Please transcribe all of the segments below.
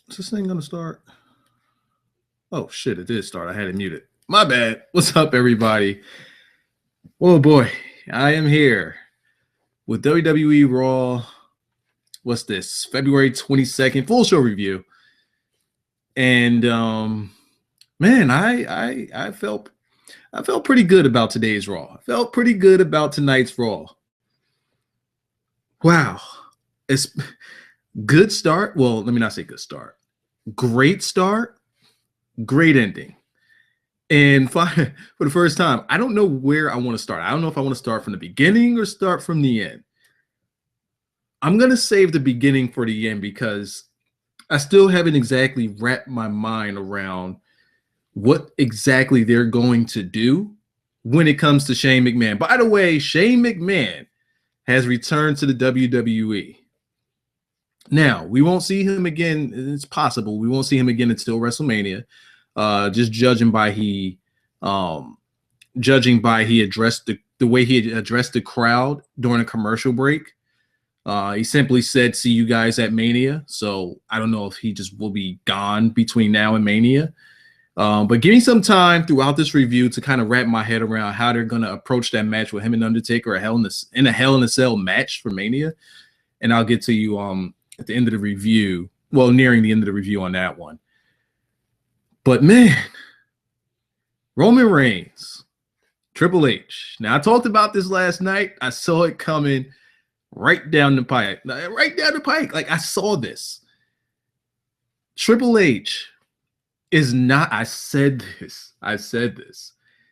Is this thing gonna start? Oh shit, it did start. I had it muted. My bad. What's up, everybody? Oh boy, I am here with WWE Raw. What's this? February 22nd, full show review. And man, I felt pretty good about today's Raw. I felt pretty good about tonight's Raw. Wow. It's good start. Well, let me not say good start. Great start, great ending. And for the first time, I don't know where I want to start. I don't know if I want to start from the beginning or start from the end. I'm going to save the beginning for the end because I still haven't exactly wrapped my mind around what exactly they're going to do when it comes to Shane McMahon. By the way, Shane McMahon has returned to the WWE. Now, we won't see him again. It's possible we won't see him again until WrestleMania. Just judging by he addressed the way he addressed the crowd during a commercial break. He simply said, "See you guys at Mania." So I don't know if he just will be gone between now and Mania. But give me some time throughout this review to kind of wrap my head around how they're going to approach that match with him and Undertaker, in a Hell in a Cell match for Mania. And I'll get to you at the end of the review. Well, nearing the end of the review on that one. But man, Roman Reigns, Triple H. Now, I talked about this last night. I saw it coming right down the pike. Like, I saw this. Triple H is not, I said this.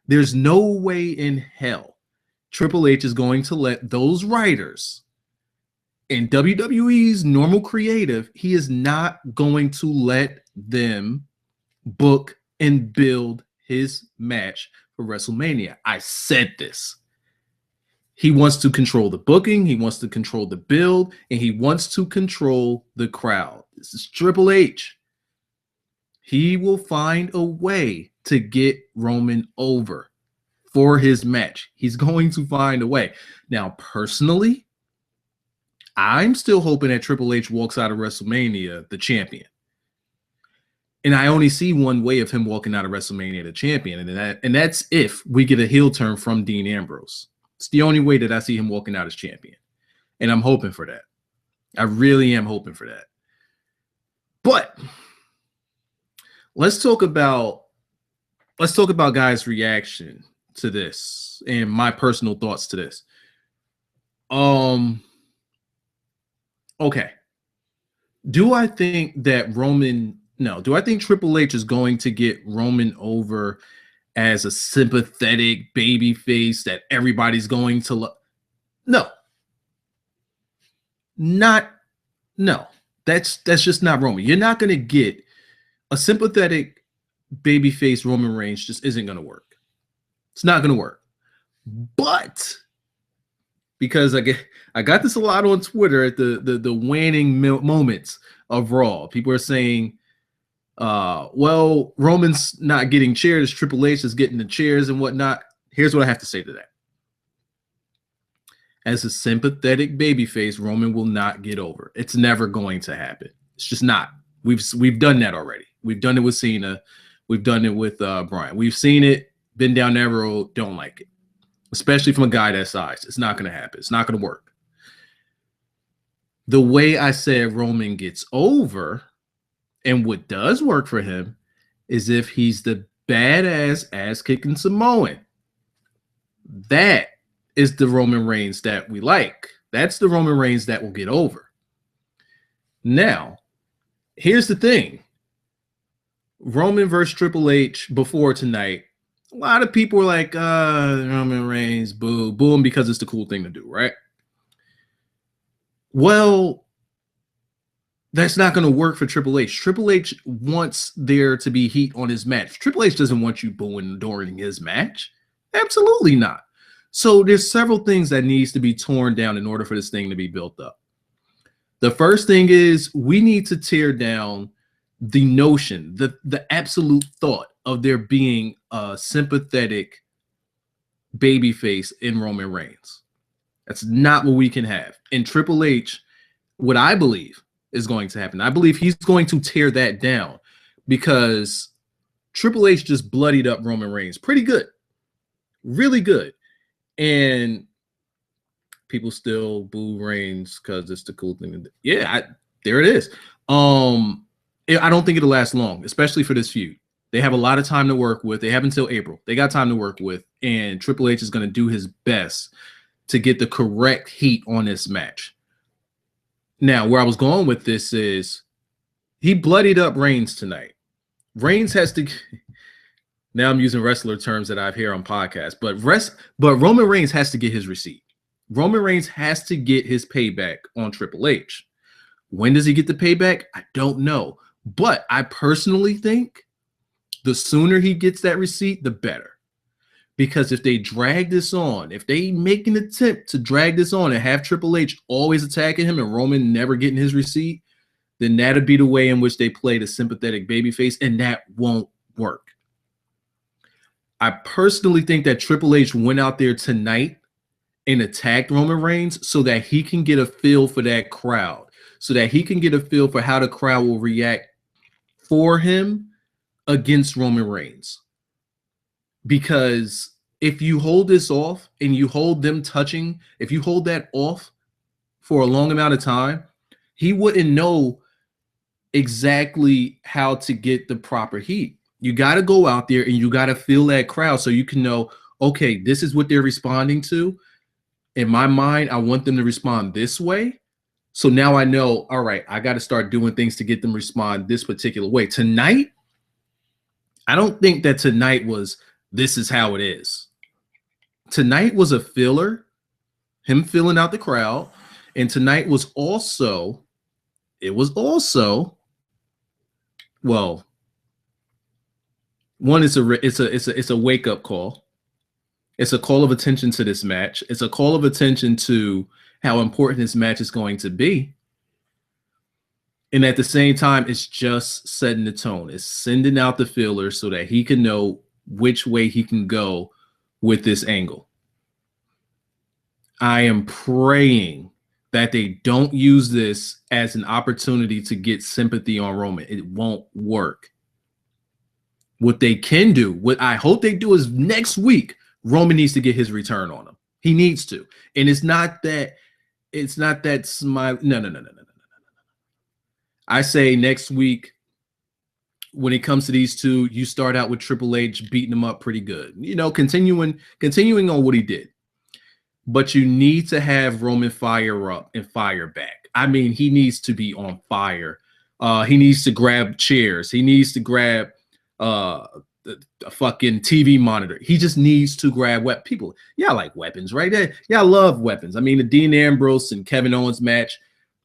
There's no way in hell Triple H is going to let those writers in WWE's normal creative, he is not going to let them book and build his match for WrestleMania. I said this. He wants to control the booking, he wants to control the build, and he wants to control the crowd. This is Triple H. He will find a way to get Roman over for his match. He's going to find a way. Now, personally, I'm still hoping that Triple H walks out of WrestleMania the champion. And I only see one way of him walking out of WrestleMania the champion, and that's if we get a heel turn from Dean Ambrose. It's the only way that I see him walking out as champion. And I'm hoping for that. I really am hoping for that. But let's talk about guys' reaction to this and my personal thoughts to this. Okay. Do I think Triple H is going to get Roman over as a sympathetic baby face that everybody's going to love? No. That's just not Roman. You're not going to get a sympathetic babyface Roman Reigns. Just isn't going to work. It's not going to work. But because I got this a lot on Twitter at the waning moments of Raw. People are saying, well, Roman's not getting chairs. Triple H is getting the chairs and whatnot. Here's what I have to say to that. As a sympathetic babyface, Roman will not get over. It's never going to happen. It's just not. We've done that already. We've done it with Cena. We've done it with Bryan. We've seen it, been down that road, don't like it. Especially from a guy that size. It's not going to happen. It's not going to work. The way I said Roman gets over and what does work for him is if he's the badass ass-kicking Samoan. That is the Roman Reigns that we like. That's the Roman Reigns that will get over. Now, here's the thing. Roman versus Triple H before tonight, a lot of people were like, Roman Reigns, boo, boom, because it's the cool thing to do, right? Well, that's not going to work for Triple H. Triple H wants there to be heat on his match. Triple H doesn't want you booing during his match. Absolutely not. So there's several things that needs to be torn down in order for this thing to be built up. The first thing is we need to tear down the notion, the absolute thought of there being a sympathetic babyface in Roman Reigns. That's not what we can have. And Triple H, what I believe is going to happen. I believe he's going to tear that down because Triple H just bloodied up Roman Reigns. Pretty good. Really good. And people still boo Reigns because it's the cool thing to do. Yeah, there it is. I don't think it'll last long, especially for this feud. They have a lot of time to work with. They have until April. They got time to work with, and Triple H is going to do his best to get the correct heat on this match. Now, where I was going with this is he bloodied up Reigns tonight. Reigns has to. Now I'm using wrestler terms that I've heard on podcasts, but Roman Reigns has to get his receipt. Roman Reigns has to get his payback on Triple H. When does he get the payback? I don't know. But I personally think the sooner he gets that receipt, the better. Because if they drag this on, if they make an attempt to drag this on and have Triple H always attacking him and Roman never getting his receipt, then that'd be the way in which they play the sympathetic babyface, and that won't work. I personally think that Triple H went out there tonight and attacked Roman Reigns so that he can get a feel for that crowd, so that he can get a feel for how the crowd will react for him against Roman Reigns. Because if you hold this off and you hold them touching, if you hold that off for a long amount of time, he wouldn't know exactly how to get the proper heat. You got to go out there and you got to feel that crowd so you can know, okay, this is what they're responding to. In my mind, I want them to respond this way. So now I know, all right, I got to start doing things to get them to respond this particular way. Tonight, I don't think that tonight was, this is how it is. Tonight was a filler, him filling out the crowd. And tonight was also, well, one, it's a wake-up call. It's a call of attention to this match. It's a call of attention to how important this match is going to be. And at the same time, it's just setting the tone. It's sending out the filler so that he can know which way he can go with this angle. I am praying that they don't use this as an opportunity to get sympathy on Roman. It won't work. What they can do, what I hope they do, is next week, Roman needs to get his return on him. He needs to. And it's not that smile. No. I say next week, when it comes to these two, you start out with Triple H beating him up pretty good. You know, continuing on what he did. But you need to have Roman fire up and fire back. I mean, he needs to be on fire. He needs to grab chairs. He needs to grab a fucking TV monitor. He just needs to grab people. Y'all like weapons, right? Y'all love weapons. I mean, the Dean Ambrose and Kevin Owens match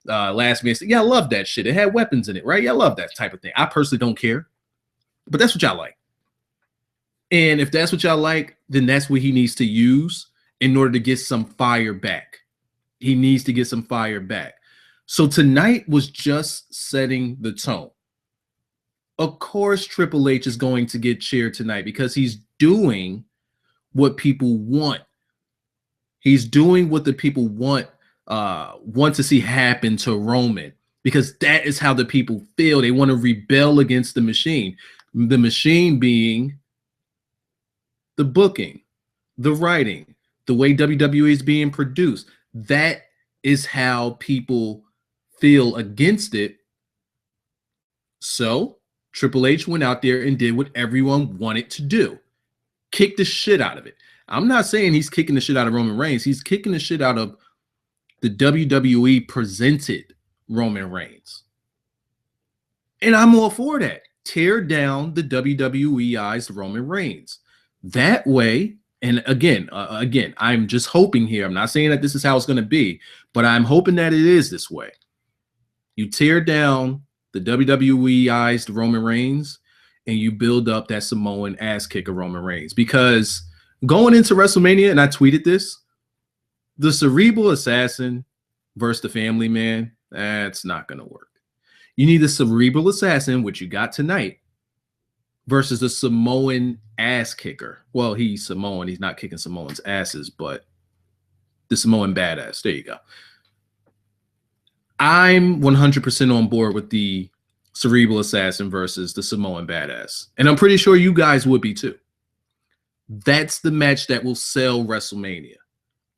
last minute. Y'all love that shit. It had weapons in it, right? Y'all love that type of thing. I personally don't care, but that's what y'all like. And if that's what y'all like, then that's what he needs to use in order to get some fire back. He needs to get some fire back. So tonight was just setting the tone. Of course, Triple H is going to get cheered tonight because he's doing what people want. He's doing what the people want to see happen to Roman, because that is how the people feel. They want to rebel against the machine. The machine being the booking, the writing, the way WWE is being produced. That is how people feel against it. So Triple H went out there and did what everyone wanted to do. Kick the shit out of it. I'm not saying he's kicking the shit out of Roman Reigns. He's kicking the shit out of the WWE presented Roman Reigns. And I'm all for that. Tear down the WWEized Roman Reigns. That way, and again, I'm just hoping here. I'm not saying that this is how it's going to be, but I'm hoping that it is this way. You tear down the WWEized Roman Reigns and you build up that Samoan ass kicker Roman Reigns. Because going into WrestleMania, and I tweeted this, the cerebral assassin versus the family man, that's not going to work. You need the cerebral assassin, which you got tonight, versus the Samoan ass kicker. Well, he's Samoan. He's not kicking Samoans' asses, but the Samoan badass. There you go. I'm 100% on board with the Cerebral Assassin versus the Samoan Badass. And I'm pretty sure you guys would be too. That's the match that will sell WrestleMania.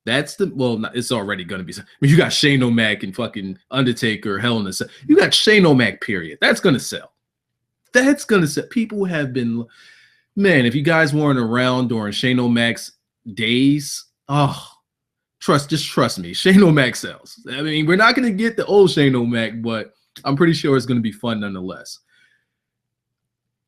That's the, well, it's already going to be. I mean, you got Shane O'Mac and fucking Undertaker, Hell in a Cell. You got Shane O'Mac, period. That's going to sell. That's going to sell. People have been, man, if you guys weren't around during Shane O'Mac's days, oh, just trust me. Shane O'Mac sells. I mean, we're not going to get the old Shane O'Mac, but I'm pretty sure it's going to be fun nonetheless.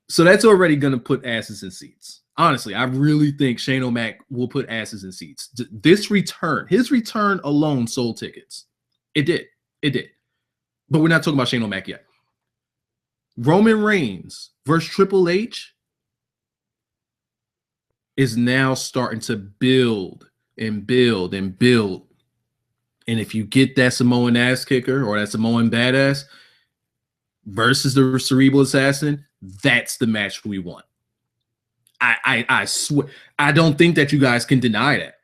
So that's already going to put asses in seats. Honestly, I really think Shane O'Mac will put asses in seats. This return, his return alone sold tickets. It did. It did. But we're not talking about Shane O'Mac yet. Roman Reigns versus Triple H is now starting to build and build and build. And if you get that Samoan ass kicker or that Samoan badass versus the Cerebral Assassin, that's the match we want. I swear, I don't think that you guys can deny that.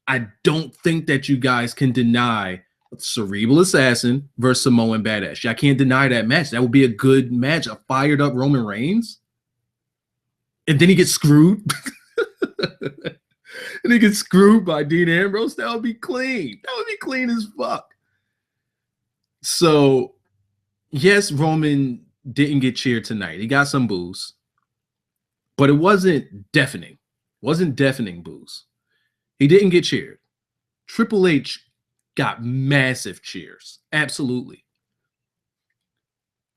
I don't think that you guys can deny Cerebral Assassin versus Samoan Badass. I can't deny that match. That would be a good match. A fired up Roman Reigns. And then he gets screwed. And he gets screwed by Dean Ambrose. That would be clean. That would be clean as fuck. So, yes, Roman didn't get cheered tonight. He got some boos. But it wasn't deafening. It wasn't deafening boos. He didn't get cheered. Triple H got massive cheers. Absolutely.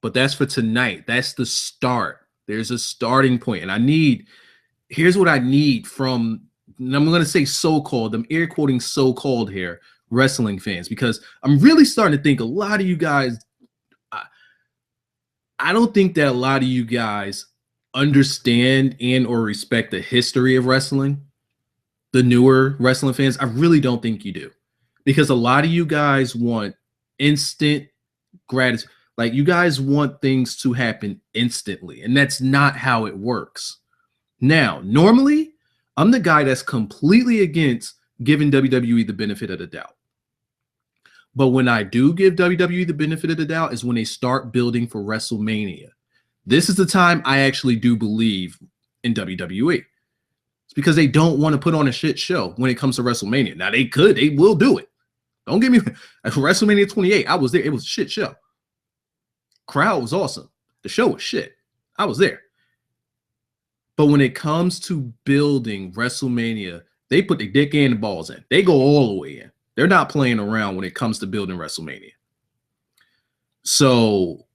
But that's for tonight. That's the start. There's a starting point. And here's what I need from, and I'm going to say so-called, I'm air quoting so-called here, wrestling fans, because I'm really starting to think a lot of you guys, I don't think that a lot of you guys understand and or respect the history of wrestling. The newer wrestling fans, I really don't think you do, because a lot of you guys want instant gratitude. Like, you guys want things to happen instantly, and that's not how it works. Now, normally, I'm the guy that's completely against giving WWE the benefit of the doubt. But when I do give WWE the benefit of the doubt is when they start building for WrestleMania. This is the time I actually do believe in WWE. It's because they don't want to put on a shit show when it comes to WrestleMania. Now, they will do it. Don't get me wrong. At WrestleMania 28, I was there. It was a shit show. Crowd was awesome. The show was shit. I was there. But when it comes to building WrestleMania, they put the dick and the balls in. They go all the way in. They're not playing around when it comes to building WrestleMania. So,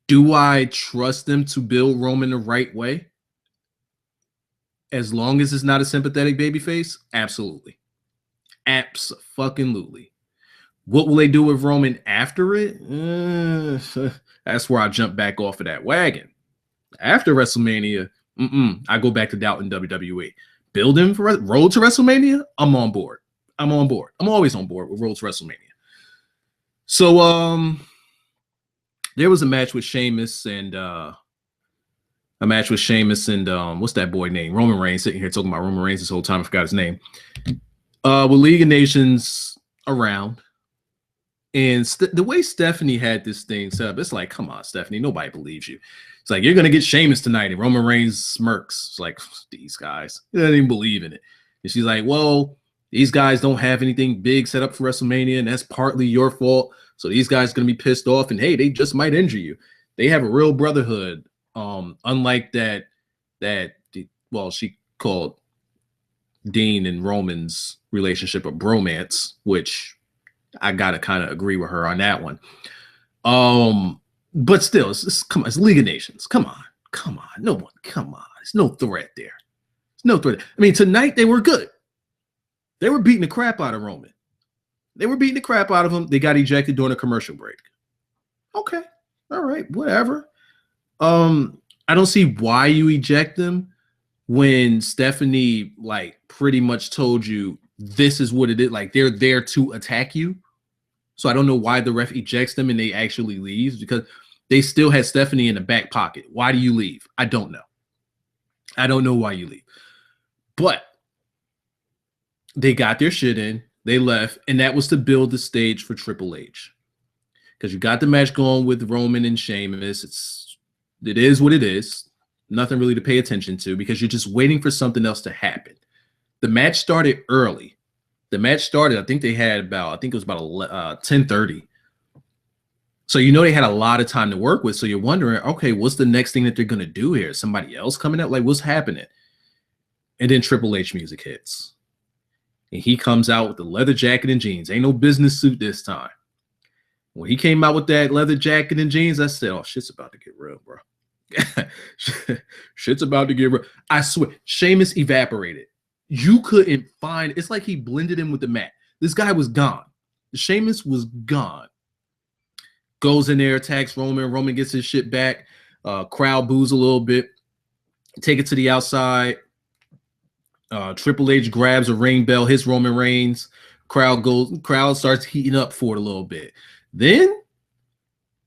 do I trust them to build Roman the right way? As long as it's not a sympathetic babyface? Absolutely. Abso-fucking-lutely. What will they do with Roman after it? That's where I jump back off of that wagon. After WrestleMania, I go back to doubting WWE. Building for Road to WrestleMania, I'm on board. I'm on board. I'm always on board with Road to WrestleMania. So, there was a match with Sheamus and what's that boy name? Roman Reigns, sitting here talking about Roman Reigns this whole time. I forgot his name. With League of Nations around. And the way Stephanie had this thing set up, it's like, come on, Stephanie, nobody believes you. It's like, you're going to get Sheamus tonight. And Roman Reigns smirks. It's like, these guys, they don't even believe in it. And she's like, well, these guys don't have anything big set up for WrestleMania, and that's partly your fault. So these guys are going to be pissed off, and hey, they just might injure you. They have a real brotherhood. Unlike that, she called Dean and Roman's relationship a bromance, which I got to kind of agree with her on that one. But still, come on, it's League of Nations. Come on. No one, come on. There's no threat there. There's no threat. I mean, tonight they were good. They were beating the crap out of Roman. They were beating the crap out of him. They got ejected during a commercial break. Okay. All right. Whatever. I don't see why you eject them when Stephanie, like, pretty much told you this is what it is. Like, they're there to attack you. So I don't know why the ref ejects them and they actually leaves, because they still had Stephanie in the back pocket. Why do you leave? I don't know. I don't know why you leave. But they got their shit in. They left, and that was to build the stage for Triple H. Because you got the match going with Roman and Sheamus. It is what it is. Nothing really to pay attention to because you're just waiting for something else to happen. The match started early. The match started, I think it was about 10:30. So you know they had a lot of time to work with. So you're wondering, okay, what's the next thing that they're going to do here? Somebody else coming out? Like, what's happening? And then Triple H music hits. And he comes out with the leather jacket and jeans. Ain't no business suit this time. When he came out with that leather jacket and jeans, I said, oh, shit's about to get real, bro. Shit's about to get real. I swear, Sheamus evaporated. You couldn't find, it's like he blended in with the mat. This guy was gone. Sheamus was gone. Goes in there, attacks Roman. Roman gets his shit back. Crowd boos a little bit. Take it to the outside. Triple H grabs a ring bell, hits Roman Reigns. Crowd starts heating up for it a little bit. Then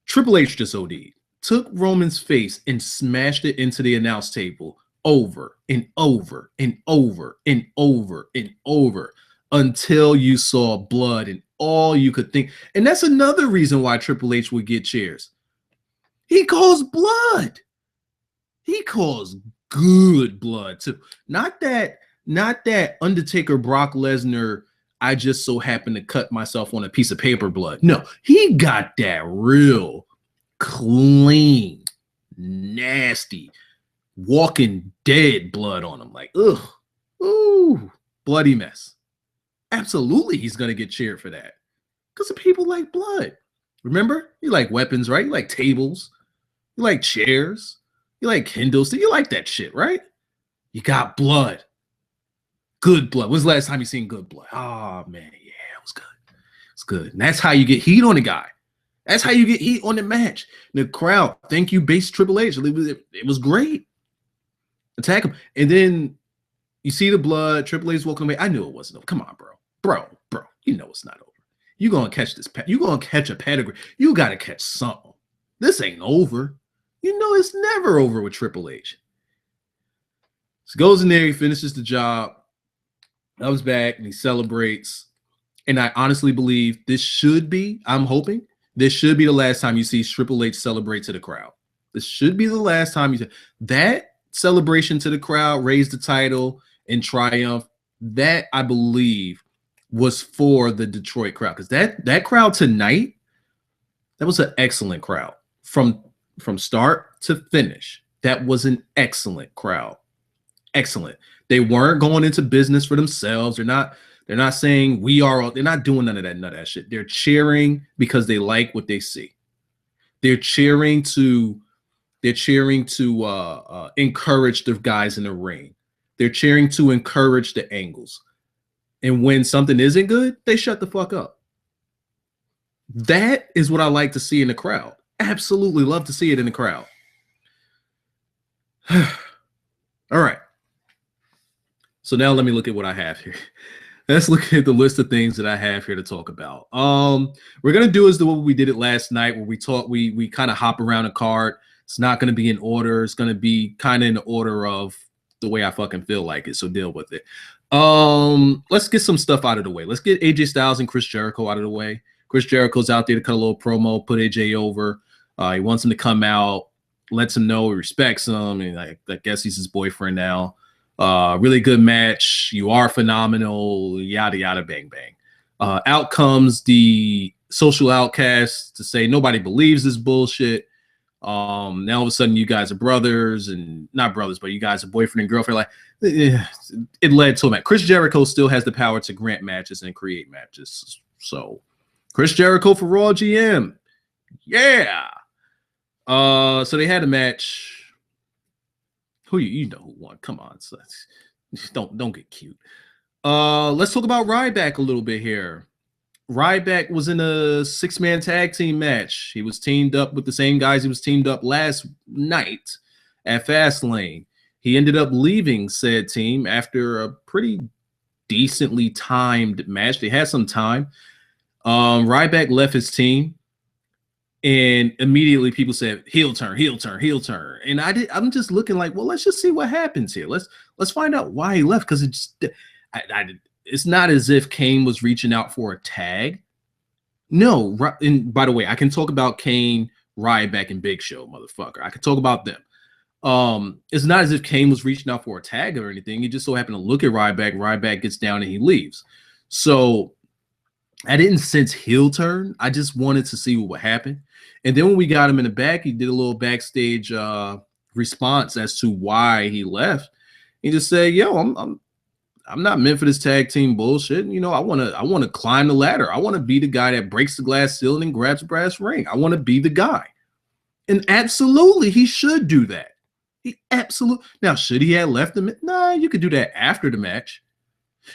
Triple H just OD'd. Took Roman's face and smashed it into the announce table over and over and over and over and over until you saw blood and all you could think. And that's another reason why Triple H would get cheers. He calls blood. He calls good blood too. Not that Undertaker Brock Lesnar, I just so happened to cut myself on a piece of paper blood. No, he got that real clean, nasty, Walking Dead blood on him. Like, ugh, ooh, bloody mess. Absolutely, he's going to get cheered for that. Because the people like blood. Remember? You like weapons, right? You like tables. You like chairs. You like Kindles. You like that shit, right? You got blood. Good blood. When's the last time you seen good blood? Oh, man. Yeah, it was good. It's good. And that's how you get heat on the guy. That's how you get heat on the match. The crowd, thank you, base Triple H. It was great. Attack him. And then you see the blood. Triple H walking away. I knew it wasn't over. Come on, bro. Bro. You know it's not over. You're going to catch this. You're going to catch a pedigree. You got to catch something. This ain't over. You know it's never over with Triple H. So goes in there. He finishes the job. Comes back and he celebrates. And I honestly believe this should be, I'm hoping, this should be the last time you see Triple H celebrate to the crowd. This should be the last time you see that celebration to the crowd, raise the title and triumph. That I believe was for the Detroit crowd. Because that crowd tonight, that was an excellent crowd. From start to finish, that was an excellent crowd. Excellent. They weren't going into business for themselves. They're not saying we are. They're not doing none of that shit. They're cheering because they like what they see. They're cheering to encourage the guys in the ring. They're cheering to encourage the angles. And when something isn't good, they shut the fuck up. That is what I like to see in the crowd. Absolutely love to see it in the crowd. All right. So now let me look at what I have here. Let's look at the list of things that I have here to talk about. We're gonna do is the way we did it last night, where we kind of hop around a card. It's not gonna be in order. It's gonna be kind of in the order of the way I fucking feel like it. So deal with it. Let's get some stuff out of the way. Let's get AJ Styles and Chris Jericho out of the way. Chris Jericho's out there to cut a little promo, put AJ over. He wants him to come out, lets him know he respects him, and I guess he's his boyfriend now. Really good match. You are phenomenal. Yada yada bang bang. Out comes the social outcast to say nobody believes this bullshit. Now all of a sudden you guys are brothers, and not brothers, but you guys are boyfriend and girlfriend. Like it led to a match. Chris Jericho still has the power to grant matches and create matches. So Chris Jericho for Raw GM. Yeah. So they had a match. Who you know who won? Come on, so don't get cute. Let's talk about Ryback a little bit here. Ryback was in a 6-man tag team match. He was teamed up with the same guys he was teamed up last night at Fastlane. He ended up leaving said team after a pretty decently timed match. They had some time. Ryback left his team. And immediately people said, heel turn. And I'm just looking like, well, let's just see what happens here. Let's find out why he left. Because it's not as if Kane was reaching out for a tag. No, and by the way, I can talk about Kane, Ryback, and Big Show, motherfucker. I can talk about them. It's not as if Kane was reaching out for a tag or anything. He just so happened to look at Ryback. Ryback gets down and he leaves. So I didn't sense heel turn. I just wanted to see what would happen. And then when we got him in the back, he did a little backstage response as to why he left. He just said, "Yo, I'm not meant for this tag team bullshit. You know, I want to climb the ladder. I want to be the guy that breaks the glass ceiling and grabs a brass ring. I want to be the guy." And absolutely, he should do that. He absolutely. Now, should he have left him? Nah, you could do that after the match.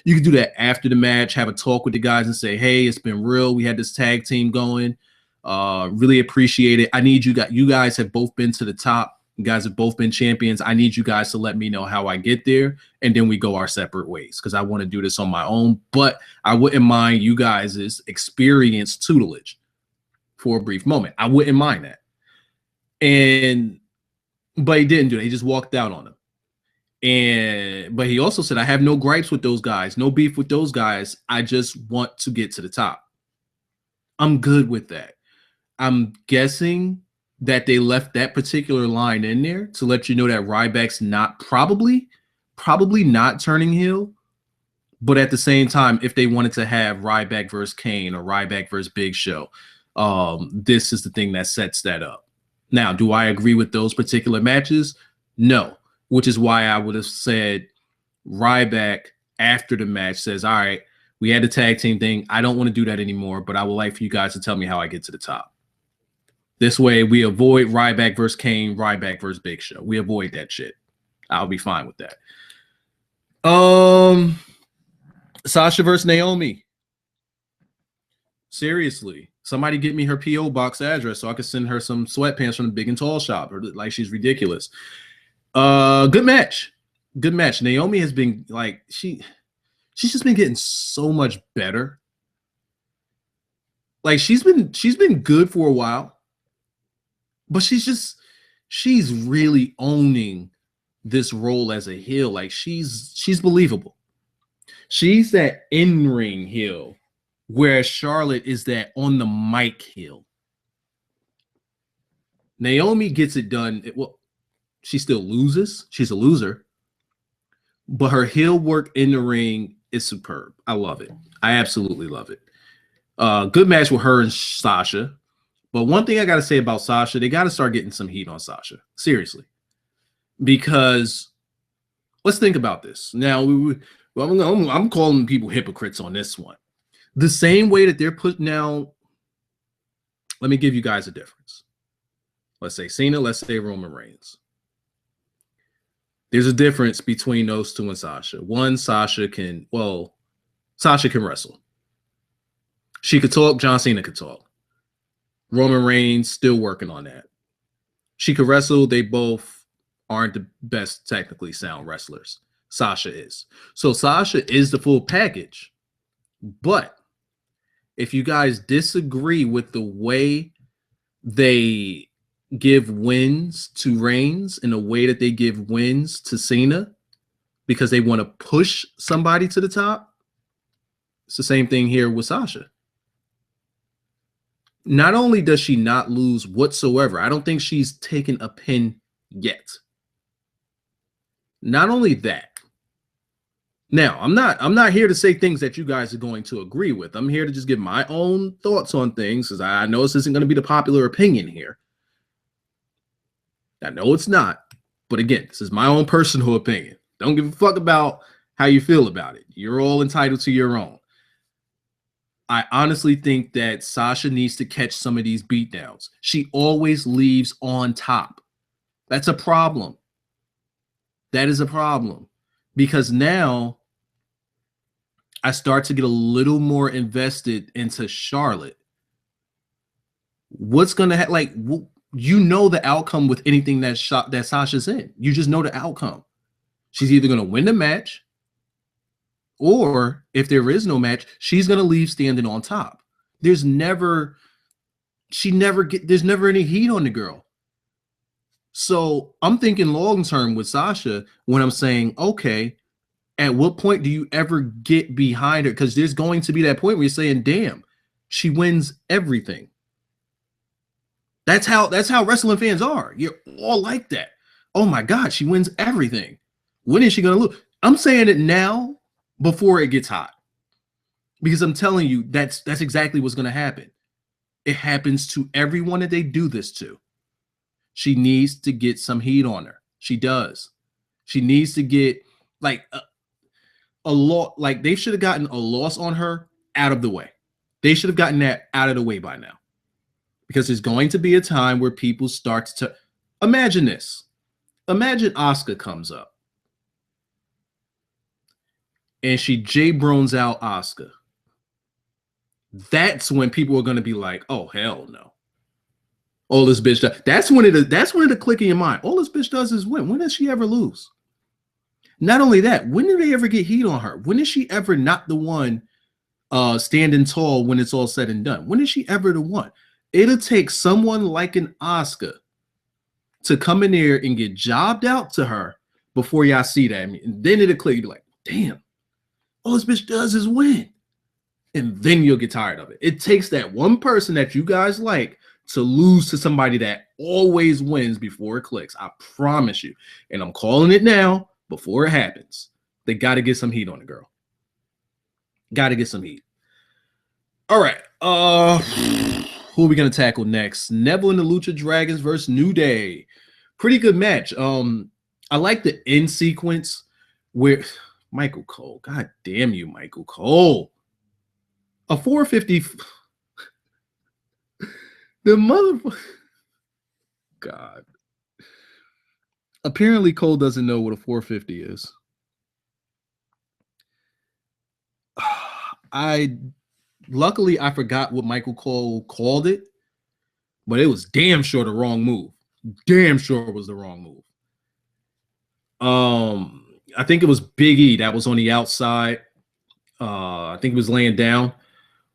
You could do that after the match, have a talk with the guys and say, "Hey, it's been real. We had this tag team going. Really appreciate it. I need you guys. You guys have both been to the top. You guys have both been champions. I need you guys to let me know how I get there. And then we go our separate ways because I want to do this on my own. But I wouldn't mind you guys' experience tutelage for a brief moment. I wouldn't mind that." But he didn't do that. He just walked out on him. But he also said, "I have no gripes with those guys, no beef with those guys. I just want to get to the top." I'm good with that. I'm guessing that they left that particular line in there to let you know that Ryback's not probably not turning heel. But at the same time, if they wanted to have Ryback versus Kane or Ryback versus Big Show, this is the thing that sets that up. Now, do I agree with those particular matches? No, which is why I would have said Ryback after the match says, "All right, we had the tag team thing. I don't want to do that anymore, but I would like for you guys to tell me how I get to the top." This way, we avoid Ryback versus Kane, Ryback versus Big Show. We avoid that shit. I'll be fine with that. Sasha versus Naomi. Seriously, somebody get me her P.O. box address so I can send her some sweatpants from the Big and Tall shop. Or like she's ridiculous. Good match. Good match. Naomi has been like she's just been getting so much better. Like she's been good for a while, but she's really owning this role as a heel. Like she's believable. She's that in-ring heel, whereas Charlotte is that on the mic heel. Naomi gets it done. Well, she still loses. She's a loser. But her heel work in the ring is superb. I love it. I absolutely love it. Good match with her and Sasha. But one thing I got to say about Sasha, they got to start getting some heat on Sasha. Seriously. Because let's think about this. Now, I'm calling people hypocrites on this one. The same way that they're putting out, let me give you guys a difference. Let's say Cena, let's say Roman Reigns. There's a difference between those two and Sasha. One, Sasha can wrestle. She could talk, John Cena could talk. Roman Reigns still working on that. She could wrestle, they both aren't the best technically sound wrestlers. Sasha is. So Sasha is the full package. But if you guys disagree with the way they give wins to Reigns in the way that they give wins to Cena because they want to push somebody to the top, it's the same thing here with Sasha. Not only does she not lose whatsoever, I don't think she's taken a pin yet. Not only that. Now, I'm not here to say things that you guys are going to agree with. I'm here to just give my own thoughts on things because I know this isn't going to be the popular opinion here. I know it's not, but again, this is my own personal opinion. Don't give a fuck about how you feel about it. You're all entitled to your own. I honestly think that Sasha needs to catch some of these beatdowns. She always leaves on top. That's a problem. That is a problem because now I start to get a little more invested into Charlotte. What's going to happen? You know the outcome with anything that Sasha's in. You just know the outcome. She's either going to win the match, or if there is no match, she's going to leave standing on top. There's never any heat on the girl. So I'm thinking long term with Sasha when I'm saying, okay, At what point do you ever get behind her? Because there's going to be that point where you're saying, damn, she wins everything. That's how wrestling fans are. You're all like that. Oh my God, she wins everything. When is she gonna lose? I'm saying it now before it gets hot. Because I'm telling you, that's exactly what's gonna happen. It happens to everyone that they do this to. She needs to get some heat on her. She does. She needs to get like a lot. Like they should have gotten a loss on her out of the way. They should have gotten that out of the way by now. Because there's going to be a time where people start to imagine this. Imagine Asuka comes up and she J-Brones out Asuka. That's when people are going to be like, oh, hell no. All this bitch does. That's when it'll click in your mind. All this bitch does is win. When does she ever lose? Not only that, when do they ever get heat on her? When is she ever not the one standing tall when it's all said and done? When is she ever the one? It'll take someone like an Asuka to come in there and get jobbed out to her before y'all see that. I mean, then it'll click. You'll be like, damn, all this bitch does is win. And then you'll get tired of it. It takes that one person that you guys like to lose to somebody that always wins before it clicks. I promise you. And I'm calling it now before it happens. They got to get some heat on the girl. Got to get some heat. All right. Who are we going to tackle next? Neville and the Lucha Dragons versus New Day. Pretty good match. I like the end sequence where Michael Cole. God damn you, Michael Cole. A 450. The motherfucker. God. Apparently, Cole doesn't know what a 450 is. Luckily, I forgot what Michael Cole called it, but it was damn sure the wrong move. Damn sure it was the wrong move. I think it was Big E that was on the outside. I think he was laying down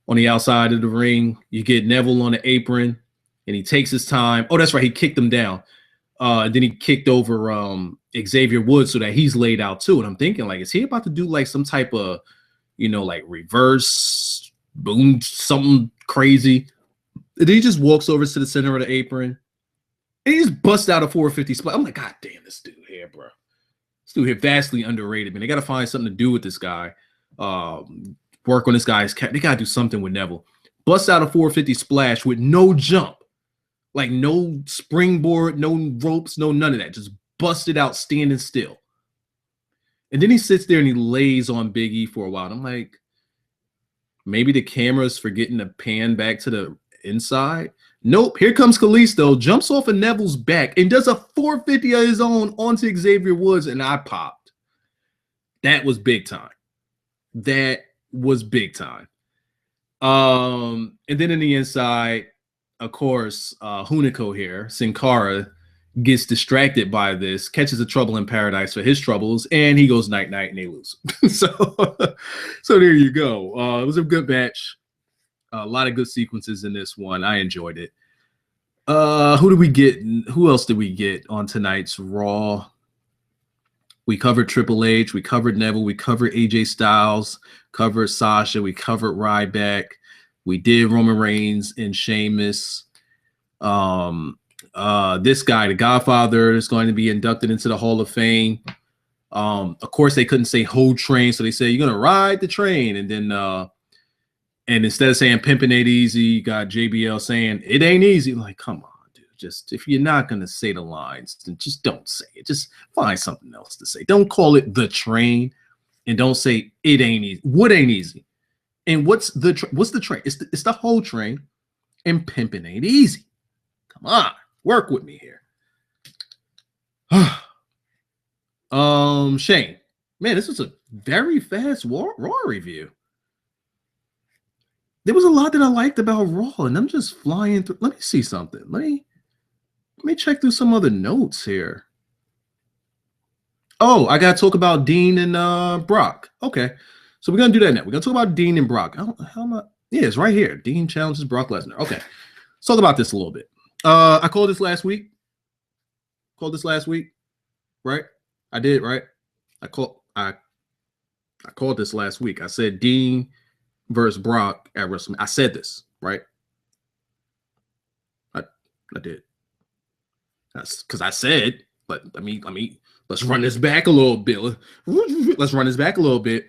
on the outside of the ring. You get Neville on the apron, and he takes his time. Oh, that's right. He kicked him down. Then he kicked over Xavier Woods so that he's laid out too. And I'm thinking, like, is he about to do like some type of, like reverse boom, something crazy? And then he just walks over to the center of the apron, and he just busts out a 450 split. I'm like, God damn, this dude here, bro. This dude here vastly underrated, man. They got to find something to do with this guy. Work on this guy's cat. They got to do something with Neville. Busts out a 450 splash with no jump. Like no springboard, no ropes, no none of that. Just busted out standing still. And then he sits there and he lays on Big E for a while. And I'm like, maybe the camera's forgetting to pan back to the inside. Nope. Here comes Kalisto, jumps off of Neville's back and does a 450 of his own onto Xavier Woods, and I popped. That was big time. That was big time. And then in the inside, of course, Hunico here, Sin Cara, gets distracted by this, catches a trouble in paradise for his troubles, and he goes night-night, and they lose. so there you go. It was a good match. A lot of good sequences in this one. I enjoyed it. Who did we get? Who else did we get on tonight's Raw? We covered Triple H. We covered Neville. We covered AJ Styles. Covered Sasha. We covered Ryback. We did Roman Reigns and Sheamus. This guy, the Godfather, is going to be inducted into the Hall of Fame. Of course, they couldn't say whole train, so they say you're gonna ride the train, and then and instead of saying pimping ain't easy, you got JBL saying it ain't easy. Like, come on, dude. Just if you're not gonna say the lines, then just don't say it. Just find something else to say. Don't call it the train, and don't say it ain't easy. What ain't easy? And what's the train? It's the whole train, and pimping ain't easy. Come on, work with me here. Shane, man, this was a very fast Raw review. There was a lot that I liked about Raw, and I'm just flying through. Let me see something. Let me check through some other notes here. Oh, I gotta talk about Dean and Brock. Okay, so we're gonna do that now. We're gonna talk about Dean and Brock. How am I? Yeah, it's right here. Dean challenges Brock Lesnar. Okay, let's talk about this a little bit. I called this last week. Right? I did, right? I I called this last week. I said Dean versus Brock at WrestleMania. I said this, right? I did. That's because I said, but let's run this back a little bit. Let's run this back a little bit.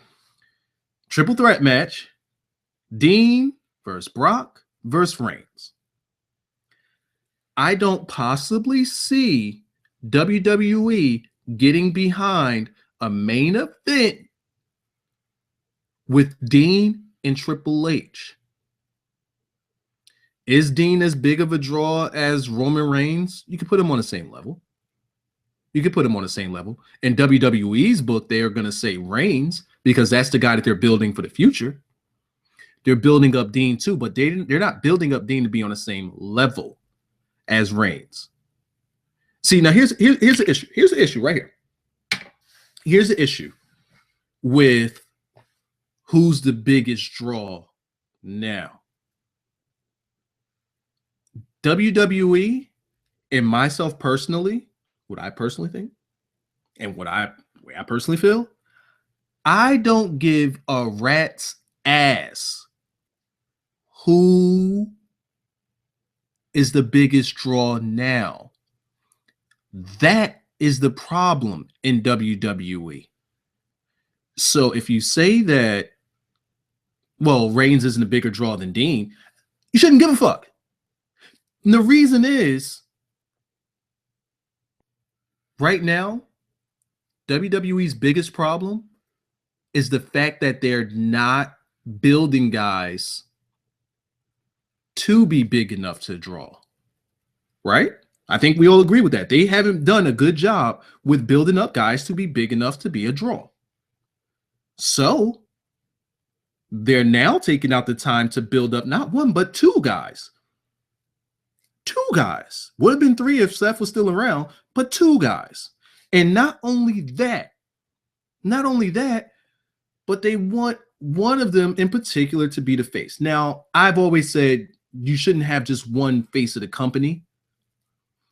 Triple threat match. Dean versus Brock versus Reigns. I don't possibly see WWE getting behind a main event with Dean and Triple H. Is Dean as big of a draw as Roman Reigns? You can put him on the same level. You can put him on the same level. In WWE's book, they are going to say Reigns because that's the guy that they're building for the future. They're building up Dean too, but they're not building up Dean to be on the same level as Reigns. See, now here's the issue. Here's the issue right here. Here's the issue with who's the biggest draw now. WWE and myself personally, what I personally think, and way I personally feel, I don't give a rat's ass who is the biggest draw now. That is the problem in WWE. So if you say that, well, Reigns isn't a bigger draw than Dean, you shouldn't give a fuck. And the reason is, right now, WWE's biggest problem is the fact that they're not building guys to be big enough to draw. Right? I think we all agree with that. They haven't done a good job with building up guys to be big enough to be a draw. So they're now taking out the time to build up not one, but two guys. Two guys. Would have been three if Seth was still around, but two guys. And not only that, but they want one of them in particular to be the face. Now, I've always said you shouldn't have just one face of the company.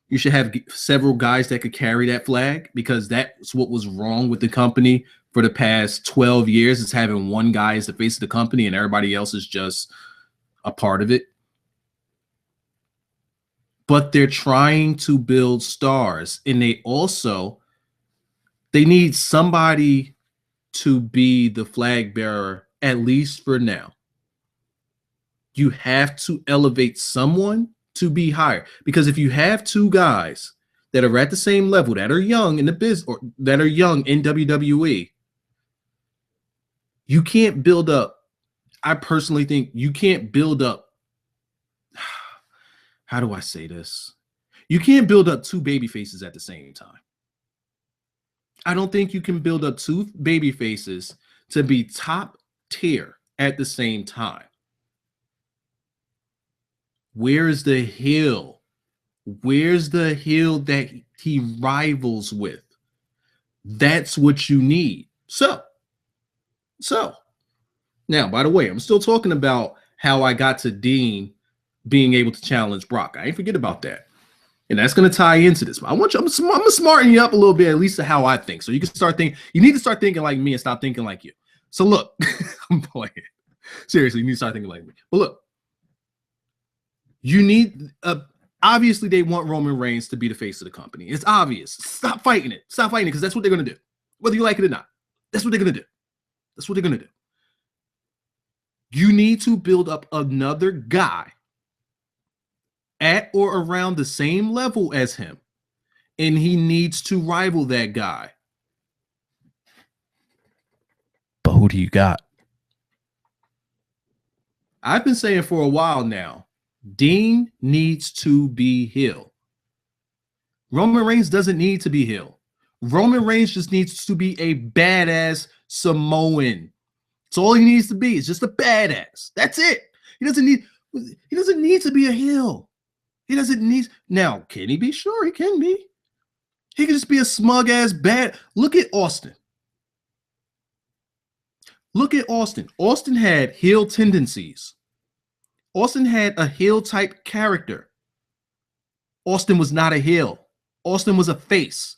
You should have several guys that could carry that flag, because that's what was wrong with the company for the past 12 years, is having one guy as the face of the company and everybody else is just a part of it. But they're trying to build stars, and they need somebody to be the flag bearer, at least for now. You have to elevate someone to be higher, because if you have two guys that are at the same level, that are young in the biz, or that are young in WWE, you can't build up. I personally think you can't build up. How do I say this? You can't build up two baby faces at the same time. I don't think you can build up two baby faces to be top tier at the same time. Where's the heel? Where's the heel that he rivals with? That's what you need. So now, by the way, I'm still talking about how I got to Dean being able to challenge Brock. I ain't forget about that. And that's going to tie into this. I'm going to smarten you up a little bit, at least to how I think. So you can start thinking, you need to start thinking like me and stop thinking like you. So look, I'm playing. Seriously, you need to start thinking like me. But look, you need, obviously they want Roman Reigns to be the face of the company. It's obvious. Stop fighting it. Stop fighting it, because that's what they're going to do. Whether you like it or not. That's what they're going to do. That's what they're going to do. You need to build up another guy at or around the same level as him, and he needs to rival that guy. But who do you got? I've been saying for a while now, Dean needs to be heel. Roman Reigns doesn't need to be heel. Roman Reigns just needs to be a badass Samoan. That's all he needs to be. Is just a badass. That's it. He doesn't need to be a heel. He doesn't need. Now, can he be? Sure, he can be. He can just be a smug ass bad. Look at Austin. Look at Austin. Austin had heel tendencies. Austin had a heel type character. Austin was not a heel. Austin was a face.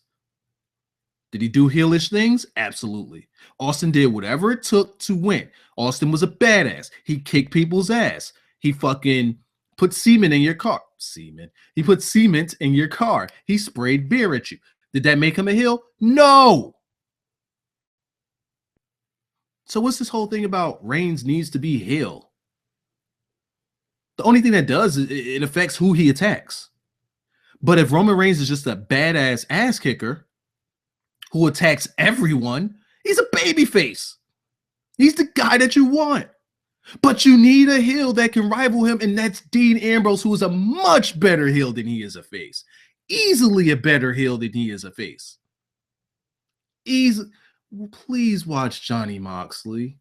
Did he do heelish things? Absolutely. Austin did whatever it took to win. Austin was a badass. He kicked people's ass. He fucking put semen in your car. Semen. He put cement in your car. He sprayed beer at you. Did that make him a heel? No. So what's this whole thing about Reigns needs to be heel? The only thing that does is it affects who he attacks. But if Roman Reigns is just a badass ass kicker who attacks everyone, he's a babyface. He's the guy that you want. But you need a heel that can rival him, and that's Dean Ambrose, who is a much better heel than he is a face. Easily a better heel than he is a face. Please watch Johnny Moxley.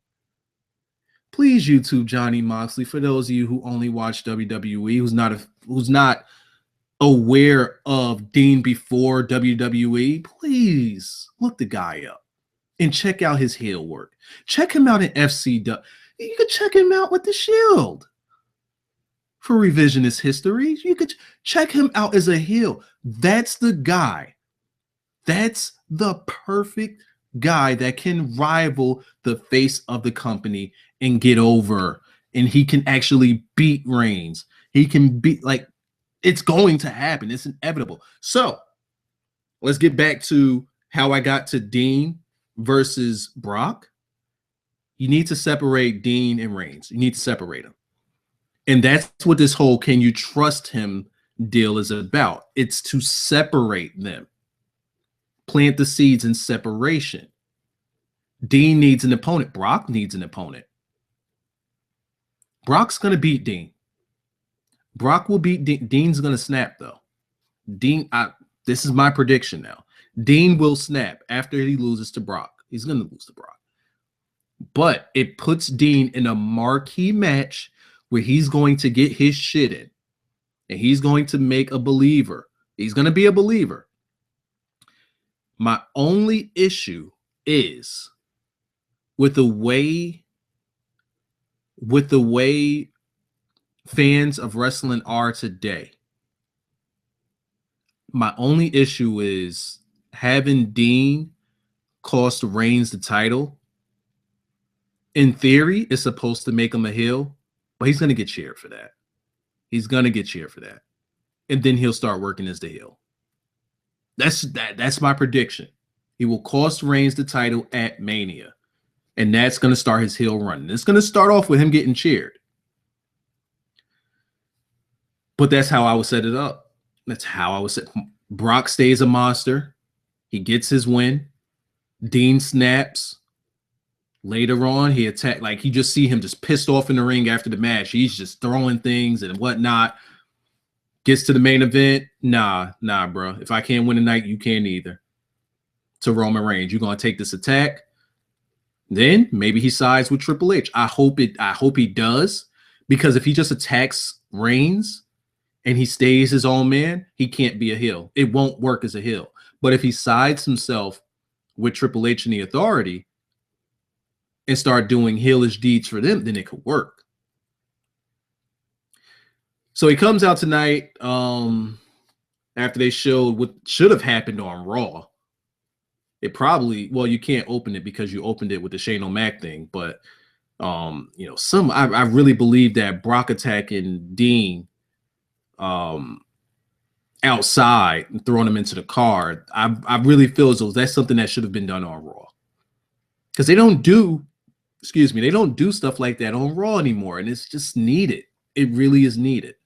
Please YouTube Johnny Moxley. For those of you who only watch WWE, who's not aware of Dean before WWE, please look the guy up and check out his heel work. Check him out in FCW. You could check him out with the Shield. For revisionist history, you could check him out as a heel. That's the guy. That's the perfect guy that can rival the face of the company and get over. And he can actually beat Reigns. He can beat, like, it's going to happen. It's inevitable. So let's get back to how I got to Dean versus Brock. You need to separate Dean and Reigns. You need to separate them. And that's what this whole can you trust him deal is about. It's to separate them. Plant the seeds in separation. Dean needs an opponent. Brock needs an opponent. Brock's going to beat Dean. Brock will beat Dean. Dean's going to snap, though. This is my prediction now. Dean will snap after he loses to Brock. He's going to lose to Brock. But it puts Dean in a marquee match where he's going to get his shit in. And he's going to make a believer. He's going to be a believer. My only issue is with the way fans of wrestling are today. My only issue is having Dean cost Reigns the title. In theory, it's supposed to make him a heel, but he's going to get cheered for that. He's going to get cheered for that. And then he'll start working as the heel. That's my prediction. He will cost Reigns the title at Mania. And that's going to start his heel run. And it's going to start off with him getting cheered. But that's how I would set it up. That's how I would set. Brock stays a monster. He gets his win. Dean snaps. Later on, he attacked, like you just see him just pissed off in the ring after the match. He's just throwing things and whatnot. Gets to the main event. Nah, bro. If I can't win tonight, you can't either. To Roman Reigns, you're gonna take this attack. Then maybe he sides with Triple H. I hope he does, because if he just attacks Reigns and he stays his own man, he can't be a heel. It won't work as a heel. But if he sides himself with Triple H and the Authority and start doing heelish deeds for them, then it could work. So he comes out tonight after they showed what should have happened on Raw. It probably, well, you can't open it because you opened it with the Shane O'Mac thing, but I really believe that Brock attacking Dean outside and throwing him into the car, I really feel as though that's something that should have been done on Raw. Because they don't do stuff like that on Raw anymore, and it's just needed. It really is needed.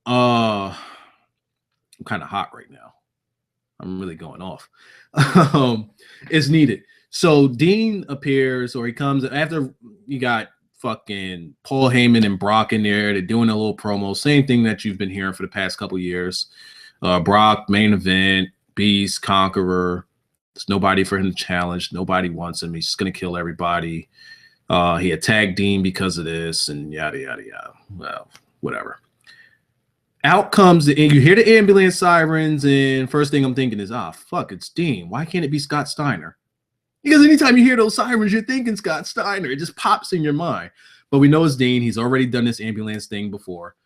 I'm kind of hot right now. I'm really going off. It's needed. So Dean appears, or he comes after you got fucking Paul Heyman and Brock in there. They're doing a little promo. Same thing that you've been hearing for the past couple years. Brock, main event, Beast, Conqueror. There's nobody for him to challenge. Nobody wants him. He's just going to kill everybody. He attacked Dean because of this and yada, yada, yada. Well, whatever. Out comes and you hear the ambulance sirens, and first thing I'm thinking is, fuck, it's Dean. Why can't it be Scott Steiner? Because anytime you hear those sirens, you're thinking Scott Steiner. It just pops in your mind. But we know it's Dean. He's already done this ambulance thing before.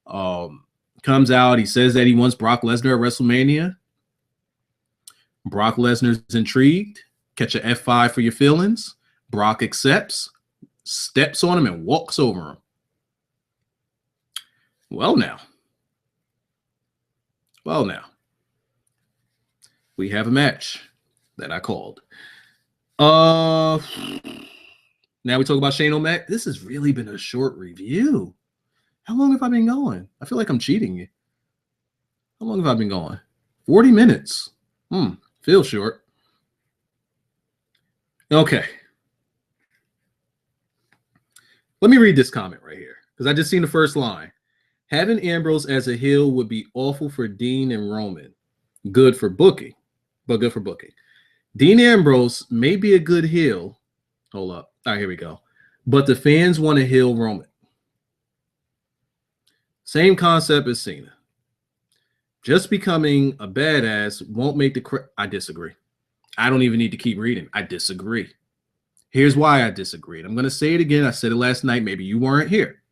Comes out. He says that he wants Brock Lesnar at WrestleMania. Brock Lesnar's intrigued. Catch a F5 for your feelings. Brock accepts, steps on him, and walks over him. Well, now. We have a match that I called. Now we talk about Shane O'Mac. This has really been a short review. How long have I been going? I feel like I'm cheating you. How long have I been going? 40 minutes. Feels short. Okay. Let me read this comment right here because I just seen the first line. Having Ambrose as a heel would be awful for Dean and Roman. Good for booking, but good for booking. Dean Ambrose may be a good heel. Hold up. All right, here we go. But the fans want to heel Roman. Same concept as Cena. Just becoming a badass won't make the I disagree. I don't even need to keep reading. I disagree. Here's why I disagree. I'm going to say it again. I said it last night. Maybe you weren't here.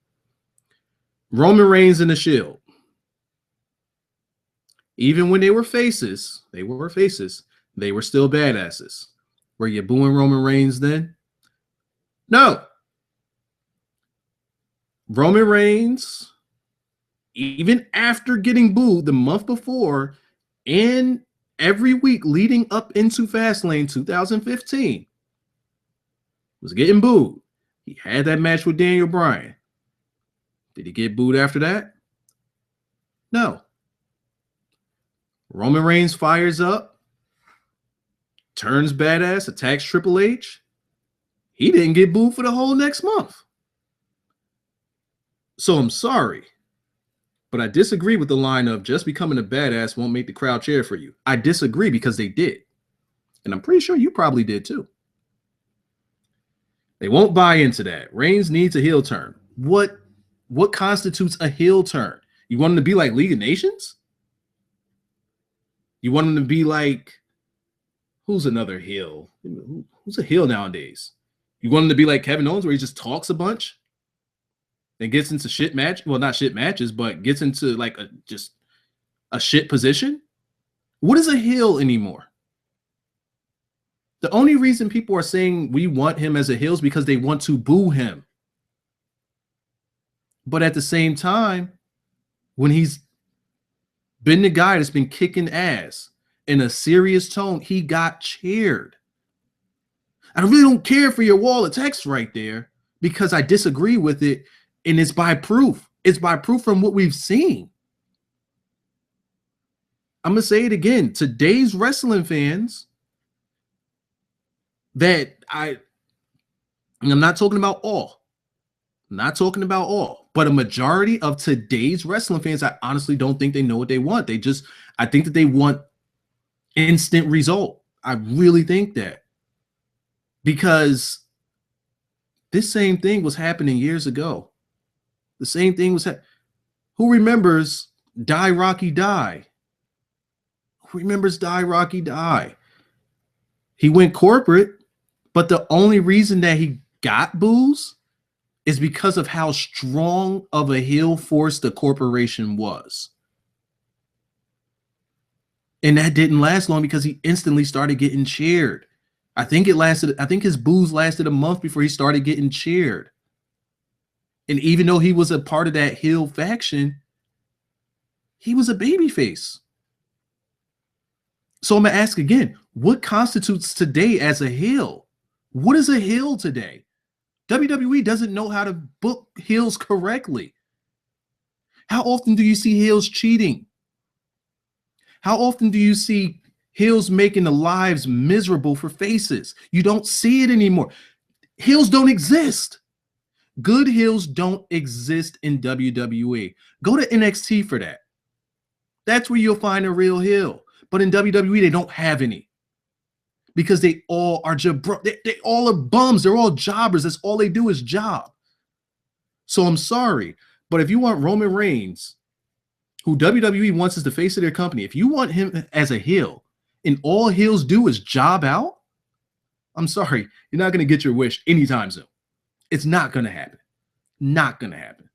Roman Reigns and the Shield. Even when they were faces, they were still badasses. Were you booing Roman Reigns then? No. Roman Reigns, even after getting booed the month before and every week leading up into Fastlane 2015, was getting booed. He had that match with Daniel Bryan. Did he get booed after that? No. Roman Reigns fires up, turns badass, attacks Triple H. He didn't get booed for the whole next month. So I'm sorry, but I disagree with the line of just becoming a badass won't make the crowd cheer for you. I disagree because they did. And I'm pretty sure you probably did too. They won't buy into that. Reigns needs a heel turn. What constitutes a heel turn? You want him to be like League of Nations? You want him to be like, who's another heel? Who's a heel nowadays? You want him to be like Kevin Owens where he just talks a bunch and gets into shit match? Well, not shit matches, but gets into like just a shit position? What is a heel anymore? The only reason people are saying we want him as a heel is because they want to boo him. But at the same time, when he's been the guy that's been kicking ass in a serious tone, he got cheered. I really don't care for your wall of text right there because I disagree with it, and it's by proof. It's by proof from what we've seen. I'm going to say it again. Today's wrestling fans that I'm not talking about all. I'm not talking about all, but a majority of today's wrestling fans, I honestly don't think they know what they want. I think that they want instant result. I really think that because this same thing was happening years ago. The same thing was who remembers Die Rocky Die? Who remembers Die Rocky Die? He went corporate, but the only reason that he got boos is because of how strong of a heel force the corporation was. And that didn't last long because he instantly started getting cheered. I think his boos lasted a month before he started getting cheered. And even though he was a part of that heel faction, he was a babyface. So I'm going to ask again, what constitutes today as a heel? What is a heel today? WWE doesn't know how to book heels correctly. How often do you see heels cheating? How often do you see heels making the lives miserable for faces? You don't see it anymore. Heels don't exist. Good heels don't exist in WWE. Go to NXT for that. That's where you'll find a real heel. But in WWE, they don't have any. Because they all are they all are bums. They're all jobbers. That's all they do is job. So I'm sorry, but if you want Roman Reigns, who WWE wants as the face of their company, if you want him as a heel, and all heels do is job out, I'm sorry, you're not going to get your wish anytime soon. It's not going to happen. Not going to happen.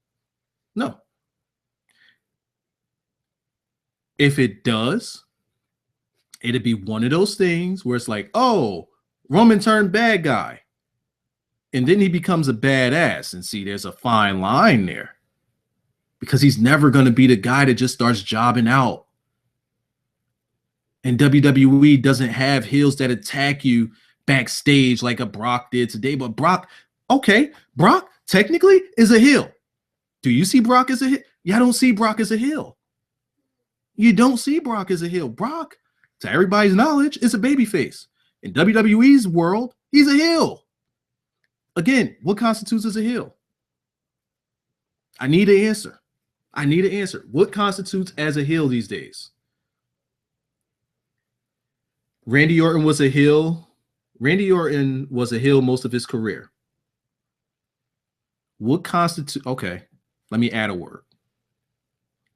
No. If it does, It'd be one of those things where it's like, oh, Roman turned bad guy. And then he becomes a badass. And see, there's a fine line there. Because he's never going to be the guy that just starts jobbing out. And WWE doesn't have heels that attack you backstage like a Brock did today. But Brock, okay, Brock technically is a heel. Do you see Brock as a heel? Yeah, I don't see Brock as a heel. You don't see Brock as a heel. Brock, to everybody's knowledge, is a babyface. In WWE's world, he's a heel. Again, what constitutes as a heel? I need an answer. I need an answer. What constitutes as a heel these days? Randy Orton was a heel. Randy Orton was a heel most of his career. What constitutes... Okay, let me add a word.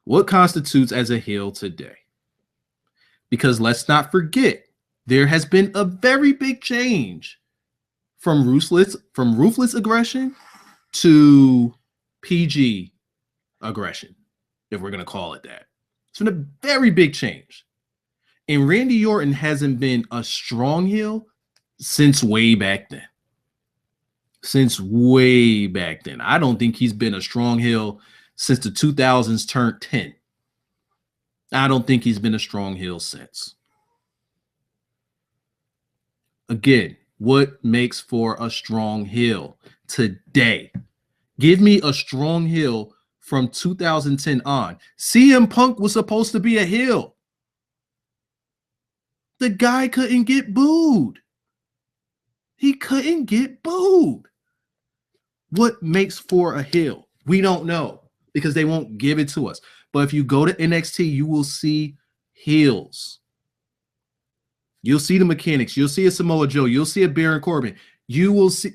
What constitutes as a heel today? Because let's not forget, there has been a very big change from ruthless aggression to PG aggression, if we're going to call it that. It's been a very big change. And Randy Orton hasn't been a strong heel since way back then. Since way back then. I don't think he's been a strong heel since the 2000s turned 10. I don't think he's been a strong heel since. Again, what makes for a strong heel today? Give me a strong heel from 2010 on. CM Punk was supposed to be a heel. The guy couldn't get booed. He couldn't get booed. What makes for a heel? We don't know because they won't give it to us. But if you go to NXT, you will see heels. You'll see the Mechanics. You'll see a Samoa Joe. You'll see a Baron Corbin. You will see,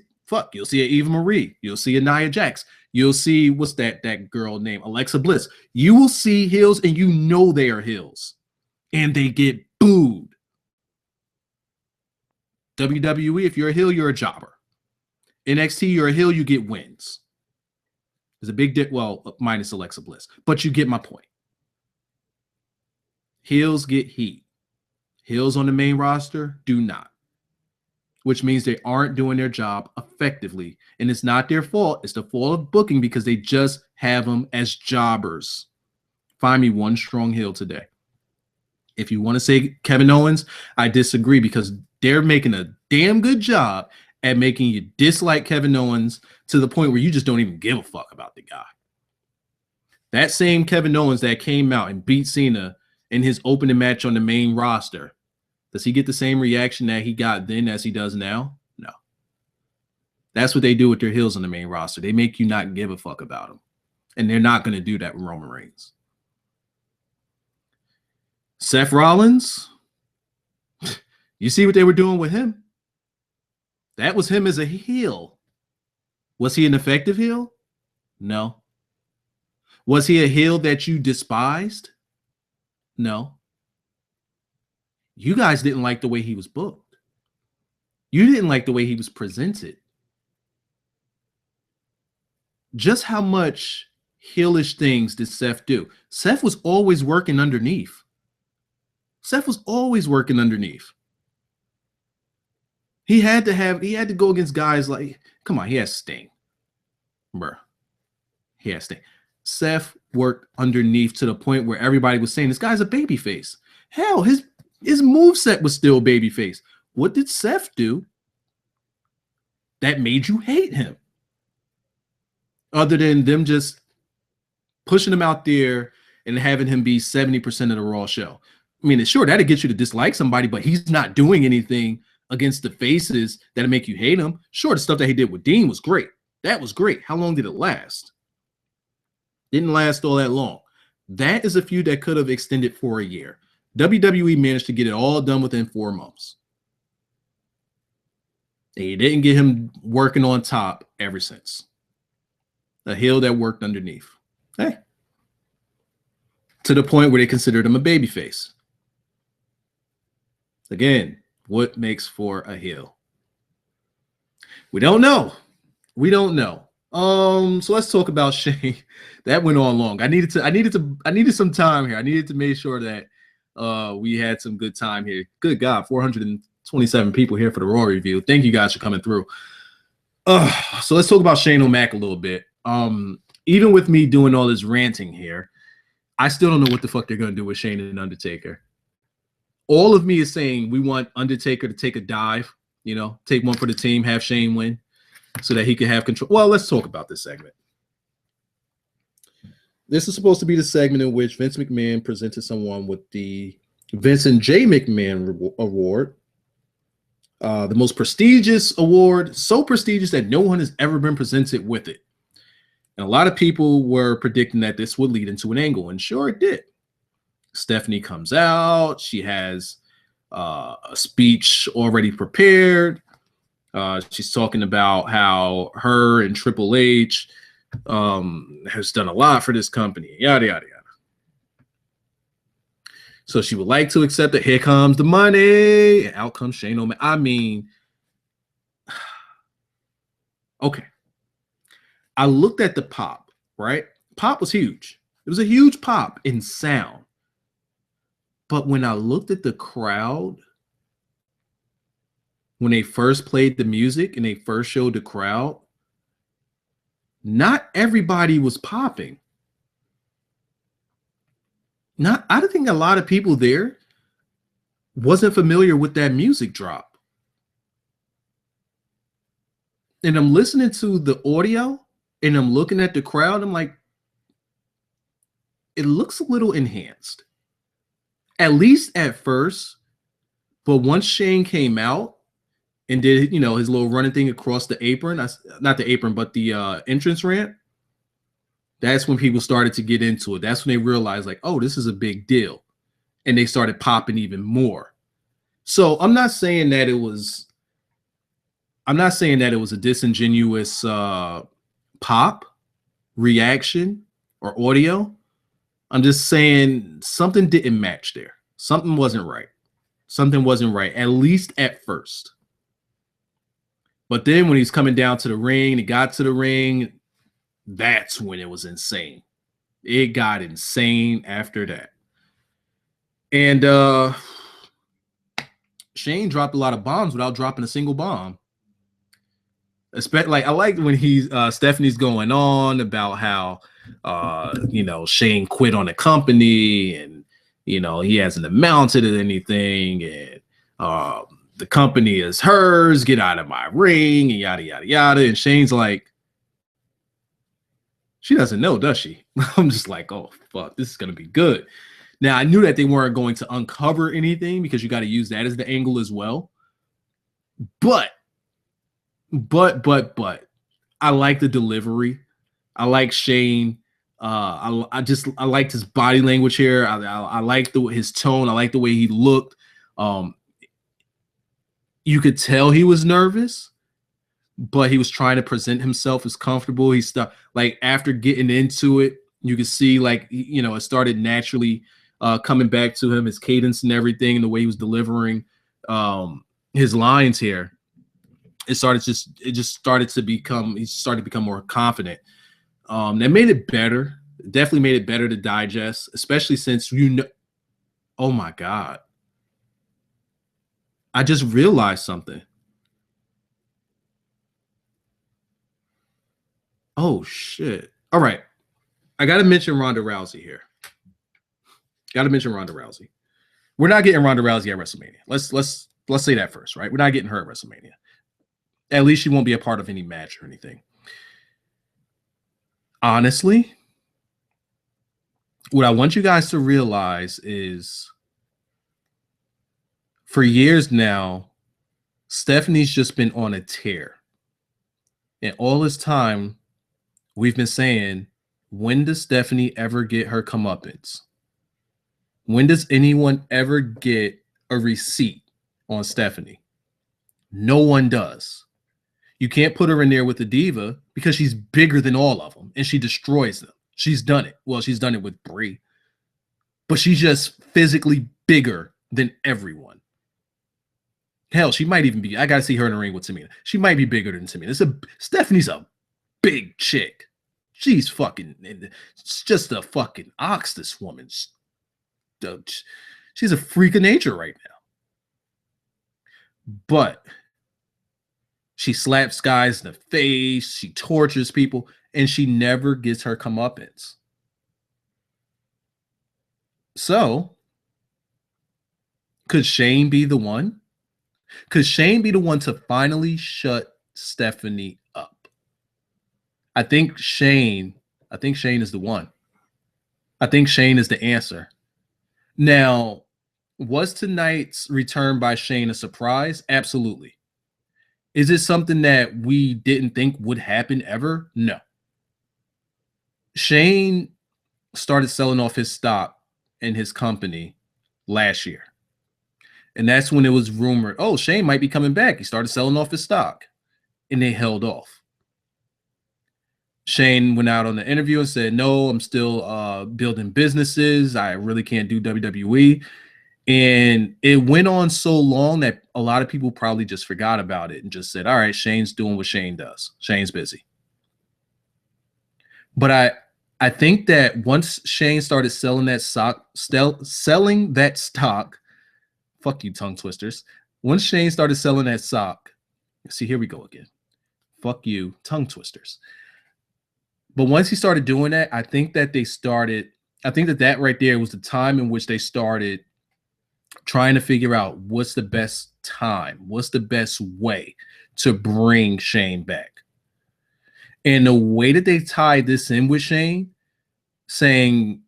you'll see a Eva Marie. You'll see a Nia Jax. You'll see, what's that girl name? Alexa Bliss. You will see heels and you know they are heels. And they get booed. WWE, if you're a heel, you're a jobber. NXT, you're a heel, you get wins. There's a big well, minus Alexa Bliss. But you get my point. Heels get heat. Heels on the main roster do not. Which means they aren't doing their job effectively. And it's not their fault. It's the fault of booking because they just have them as jobbers. Find me one strong heel today. If you want to say Kevin Owens, I disagree because they're making a damn good job at making you dislike Kevin Owens to the point where you just don't even give a fuck about the guy. That same Kevin Owens that came out and beat Cena in his opening match on the main roster, does he get the same reaction that he got then as he does now? No. That's what they do with their heels on the main roster. They make you not give a fuck about them. And they're not going to do that with Roman Reigns. Seth Rollins, you see what they were doing with him? That was him as a heel. Was he an effective heel? No. Was he a heel that you despised? No. You guys didn't like the way he was booked. You didn't like the way he was presented. Just how much heelish things did Seth do? Seth was always working underneath. Seth was always working underneath. He had to go against guys like, come on, he has Sting. Bruh. He has Sting. Seth worked underneath to the point where everybody was saying this guy's a babyface. Hell, his moveset was still babyface. What did Seth do that made you hate him? Other than them just pushing him out there and having him be 70% of the Raw show. I mean, sure, that'll get you to dislike somebody, but he's not doing anything against the faces that'll make you hate him. Sure, the stuff that he did with Dean was great. That was great. How long did it last? Didn't last all that long. That is a feud that could have extended for a year. WWE managed to get it all done within 4 months. They didn't get him working on top ever since. A heel that worked underneath. Hey. To the point where they considered him a babyface. Again, what makes for a heel? We don't know. We don't know. So let's talk about Shane. That went on long. I needed some time here. I needed to make sure that We had some good time here. Good God, 427 people here for the Raw review. Thank you guys for coming through. So let's talk about Shane O'Mac a little bit. Even with me doing all this ranting here, I still don't know what the fuck they're going to do with Shane and Undertaker. All of me is saying we want Undertaker to take a dive, you know, take one for the team, have Shane win so that he can have control. Well, let's talk about this segment. This is supposed to be the segment in which Vince McMahon presented someone with the Vincent J. McMahon Award, the most prestigious award, so prestigious that no one has ever been presented with it. And a lot of people were predicting that this would lead into an angle, and sure it did. Stephanie comes out. She has a speech already prepared. She's talking about how her and Triple H has done a lot for this company, yada, yada, yada. So she would like to accept that here comes the money, and out comes Shane O'Mac. I mean, okay. I looked at the pop, right? Pop was huge. It was a huge pop in sound. But when I looked at the crowd, when they first played the music and they first showed the crowd, not everybody was popping. I don't think a lot of people there wasn't familiar with that music drop. And I'm listening to the audio and I'm looking at the crowd. I'm like, it looks a little enhanced, at least at first. But once Shane came out and did, you know, his little running thing across the apron, not the apron, but the entrance ramp, that's when people started to get into it. That's when they realized, like, oh, this is a big deal. And they started popping even more. So I'm not saying that it was a disingenuous pop reaction or audio. I'm just saying something didn't match there. Something wasn't right. Something wasn't right, at least at first. But then when he's coming down to the ring, he got to the ring, that's when it was insane. It got insane after that. And Shane dropped a lot of bombs without dropping a single bomb. Like, I like when Stephanie's going on about how you know, Shane quit on the company and, you know, he hasn't amounted to anything, and the company is hers, get out of my ring, and yada yada yada. And Shane's like, she doesn't know, does she? I'm just like, oh fuck, this is gonna be good. Now I knew that they weren't going to uncover anything because you got to use that as the angle as well. But I like the delivery. I like Shane. I liked his body language here. I liked his tone. I liked the way he looked. You could tell he was nervous, but he was trying to present himself as comfortable. He stopped, like, after getting into it, you could see, like, you know, it started naturally coming back to him, his cadence and everything, and the way he was delivering his lines here. He started to become more confident. That made it better. Definitely made it better to digest, especially since, you know, oh my God. I just realized something. Oh shit. All right. I got to mention Ronda Rousey here. Got to mention Ronda Rousey. We're not getting Ronda Rousey at WrestleMania. Let's say that first, right? We're not getting her at WrestleMania. At least she won't be a part of any match or anything. Honestly, what I want you guys to realize is, for years now, Stephanie's just been on a tear. And all this time, we've been saying, when does Stephanie ever get her comeuppance? When does anyone ever get a receipt on Stephanie? No one does. You can't put her in there with the diva because she's bigger than all of them and she destroys them. She's done it. Well, she's done it with Brie, but she's just physically bigger than everyone. Hell, she might even be, I got to see her in the ring with Tamina. She might be bigger than Tamina. Stephanie's a big chick. She's fucking, it's just a fucking ox, this woman. She's a freak of nature right now. But she slaps guys in the face, she tortures people, and she never gets her comeuppance. So, could Shane be the one? Could Shane be the one to finally shut Stephanie up? I think Shane is the one. I think Shane is the answer. Now, was tonight's return by Shane a surprise? Absolutely. Is it something that we didn't think would happen ever? No. Shane started selling off his stock in his company last year. And that's when it was rumored, oh, Shane might be coming back. He started selling off his stock. And they held off. Shane went out on the interview and said, no, I'm still building businesses. I really can't do WWE. And it went on so long that a lot of people probably just forgot about it and just said, all right, Shane's doing what Shane does. Shane's busy. But I think that once Shane started selling that stock, fuck you, tongue twisters. Once Shane started selling that stock, see, here we go again. Fuck you, tongue twisters. But once he started doing that, I think that that right there was the time in which they started trying to figure out what's the best time, what's the best way to bring Shane back. And the way that they tied this in with Shane, saying,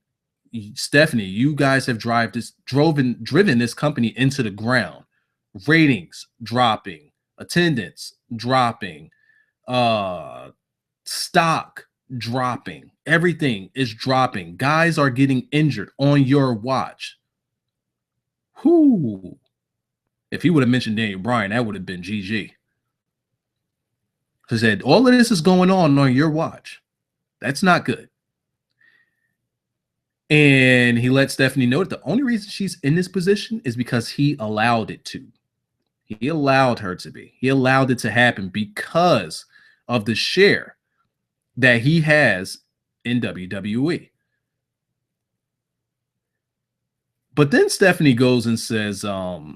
Stephanie, you guys have driven this company into the ground. Ratings dropping, attendance dropping, stock dropping, everything is dropping. Guys are getting injured on your watch. Whoo! If he would have mentioned Daniel Bryan, that would have been GG. He said, all of this is going on your watch. That's not good. And he let Stephanie know that the only reason she's in this position is because he allowed it to. He allowed her to be. He allowed it to happen because of the share that he has in WWE. But then Stephanie goes and says, I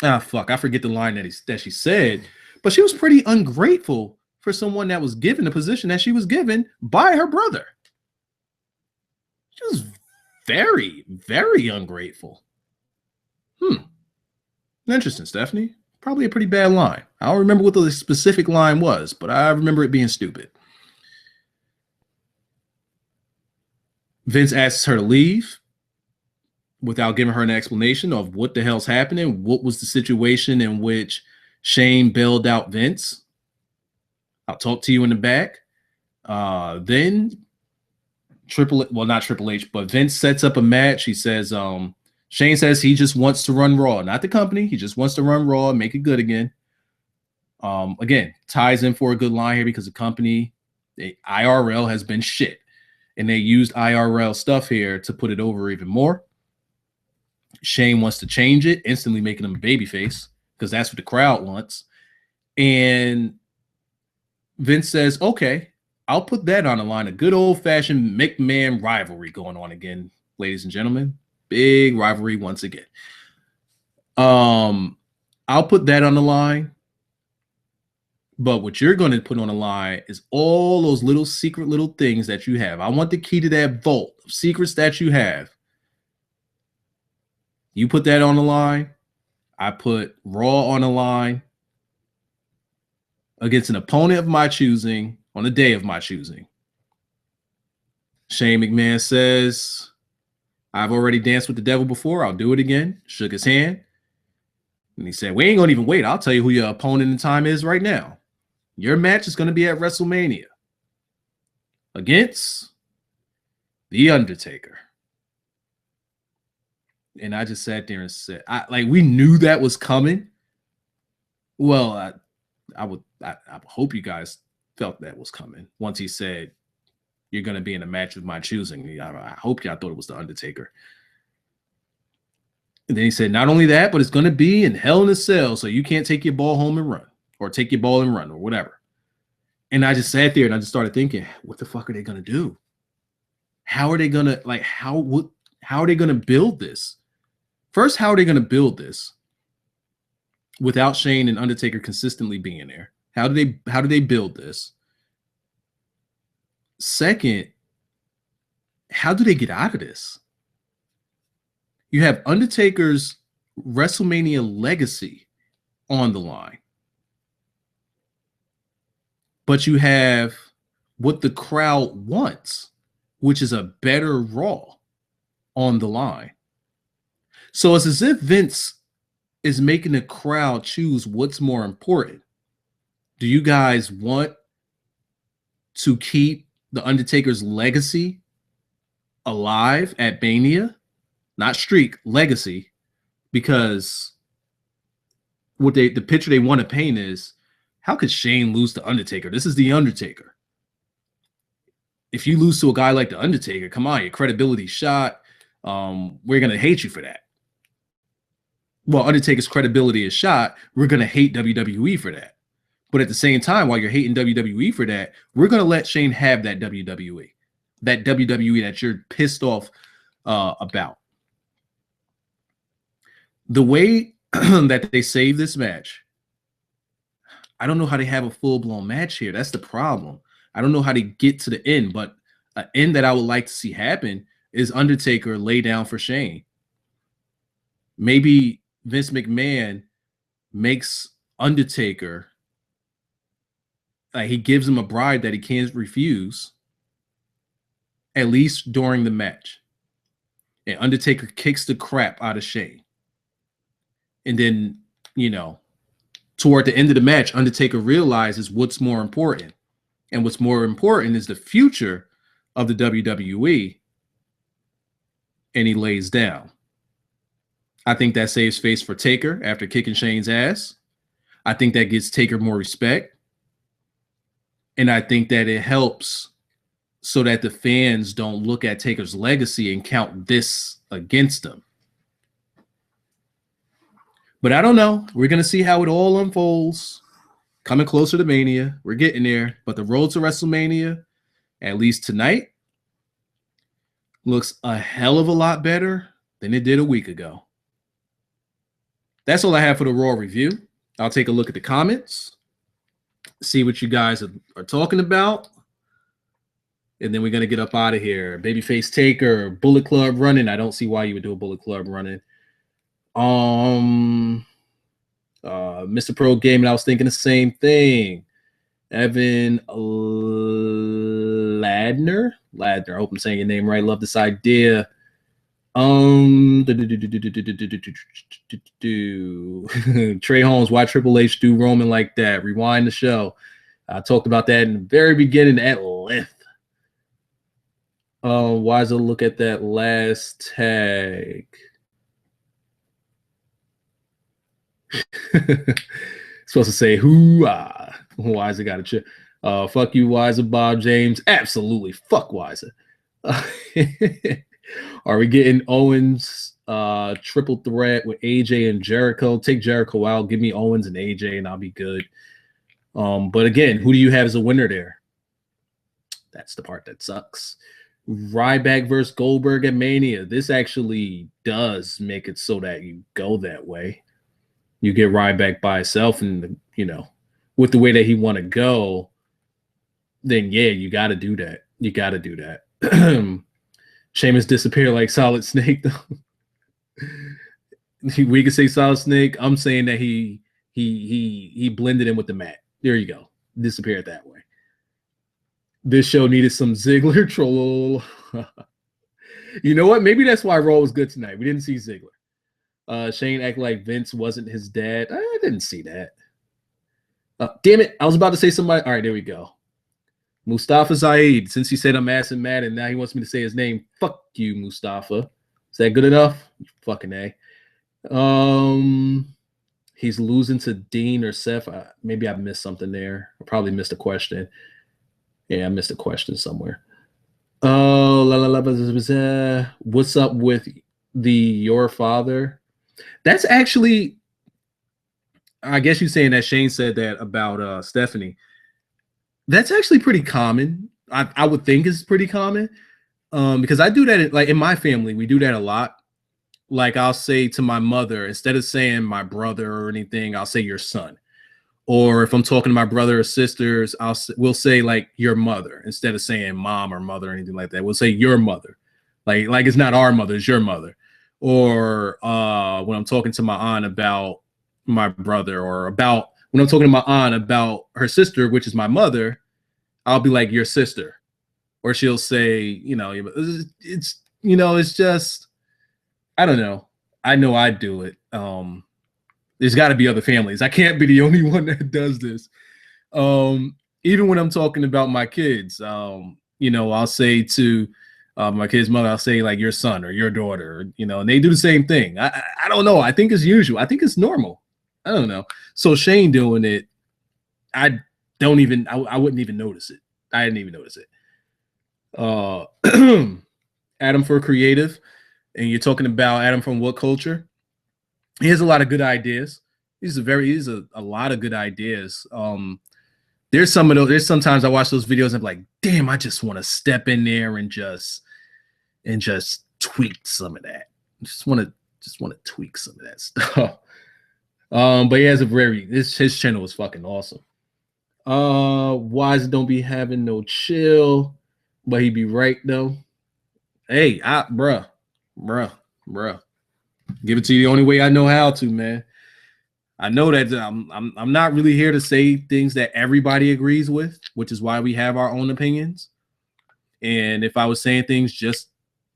forget the line that she said, but she was pretty ungrateful for someone that was given the position that she was given by her brother. She was very, very ungrateful. Interesting, Stephanie. Probably a pretty bad line. I don't remember what the specific line was, but I remember it being stupid. Vince asks her to leave without giving her an explanation of what the hell's happening. What was the situation in which Shane bailed out Vince? I'll talk to you in the back. Then not Triple H, but Vince sets up a match. He says, Shane says he just wants to run Raw, not the company. He just wants to run Raw and make it good again. Again, ties in for a good line here because the company, IRL, has been shit. And they used IRL stuff here to put it over even more. Shane wants to change it, instantly making him a babyface because that's what the crowd wants. And Vince says, okay, I'll put that on the line. A good old-fashioned McMahon rivalry going on again, ladies and gentlemen. Big rivalry once again. I'll put that on the line. But what you're going to put on the line is all those little secret little things that you have. I want the key to that vault of secrets that you have. You put that on the line. I put Raw on the line against an opponent of my choosing on the day of my choosing. Shane McMahon says, I've already danced with the devil before. I'll do it again. Shook his hand. And he said, we ain't going to even wait. I'll tell you who your opponent in time is right now. Your match is going to be at WrestleMania against The Undertaker. And I just sat there and said, we knew that was coming. Well, I hope you guys felt that was coming. Once he said, you're going to be in a match with my choosing. I hope y'all thought it was The Undertaker. And then he said, not only that, but it's going to be in Hell in a Cell, so you can't take your ball home and run, or take your ball and run, or whatever. And I just sat there and I just started thinking, what the fuck are they going to do? How are they going to, How are they going to build this? First, how are they going to build this without Shane and Undertaker consistently being there? How do they build this? Second, how do they get out of this? You have Undertaker's WrestleMania legacy on the line, but you have what the crowd wants, which is a better Raw on the line. So it's as if Vince is making the crowd choose what's more important. Do you guys want to keep the Undertaker's legacy alive at Mania? Not streak, legacy. Because what the picture they want to paint is, how could Shane lose to Undertaker? This is the Undertaker. If you lose to a guy like the Undertaker, come on, your credibility's shot. We're going to hate you for that. Well, Undertaker's credibility is shot. We're going to hate WWE for that. But at the same time, while you're hating WWE for that, we're going to let Shane have that WWE that you're pissed off about. The way that they save this match, I don't know how they have a full-blown match here. That's the problem. I don't know how they get to the end, but an end that I would like to see happen is Undertaker lay down for Shane. Maybe Vince McMahon makes Undertaker, he gives him a bribe that he can't refuse, at least during the match. And Undertaker kicks the crap out of Shane. And then, toward the end of the match, Undertaker realizes what's more important. And what's more important is the future of the WWE. And he lays down. I think that saves face for Taker after kicking Shane's ass. I think that gives Taker more respect. And I think that it helps so that the fans don't look at Taker's legacy and count this against him. But I don't know. We're going to see how it all unfolds. Coming closer to Mania. We're getting there. But the road to WrestleMania, at least tonight, looks a hell of a lot better than it did a week ago. That's all I have for the Raw review. I'll take a look at the comments, see what you guys are talking about, and then we're going to get up out of here. Babyface Taker, Bullet Club running. I don't see why you would do a Bullet Club running. Mr. Pro Gaming, I was thinking the same thing. Evan Ladner. I hope I'm saying your name right. Love this idea. Trey Holmes, why Triple H do Roman like that? Rewind the show. I talked about that in the very beginning at length. Wise a look at that last tag. Supposed to say hoo-ah. Wiser got a chip. Fuck you, Wiser, Bob James. Absolutely. Fuck Wiser. Are we getting Owens triple threat with AJ and Jericho? Take Jericho out. Give me Owens and AJ, and I'll be good. But again, who do you have as a winner there? That's the part that sucks. Ryback versus Goldberg at Mania. This actually does make it so that you go that way. You get Ryback by himself, and with the way that he want to go, then yeah, you got to do that. You got to do that. Sheamus disappeared like Solid Snake, though. We can say Solid Snake. I'm saying that he blended in with the mat. There you go. Disappeared that way. This show needed some Ziggler troll. You know what? Maybe that's why Raw was good tonight. We didn't see Ziggler. Shane act like Vince wasn't his dad. I didn't see that. Damn it. I was about to say somebody. All right, there we go. Mustafa Zaid, since he said I'm ass and mad and now he wants me to say his name. Fuck you, Mustafa. Is that good enough? Fucking A. He's losing to Dean or Seth. Maybe I missed something there. I probably missed a question. Yeah, I missed a question somewhere. What's up with your father? That's actually, I guess you're saying that Shane said that about Stephanie. That's actually pretty common. I would think it's pretty common. Because I do that like in my family, we do that a lot. Like I'll say to my mother, instead of saying my brother or anything, I'll say your son. Or if I'm talking to my brother or sisters, we'll say like your mother instead of saying mom or mother or anything like that. We'll say your mother, like it's not our mother, it's your mother. Or when I'm talking to my aunt about my brother, or about when I'm talking to my aunt about her sister, which is my mother, I'll be like your sister. Or she'll say, it's just, I don't know. I know I do it. There's got to be other families. I can't be the only one that does this. Even when I'm talking about my kids, I'll say to my kid's mother, I'll say like your son or your daughter, and they do the same thing. I don't know. I think it's usual. I think it's normal. I don't know. So Shane doing it, I wouldn't even notice it. I didn't even notice it. Adam for creative, and you're talking about Adam from what culture? He has a lot of good ideas. He's a lot of good ideas. There's sometimes I watch those videos and I'm like, damn, I just want to step in there and just tweak some of that. Just want to tweak some of that stuff. But he has his channel is fucking awesome. Wise don't be having no chill, but he be right though. Hey, bruh. Give it to you the only way I know how to, man. I know that I'm not really here to say things that everybody agrees with, which is why we have our own opinions. And if I was saying things just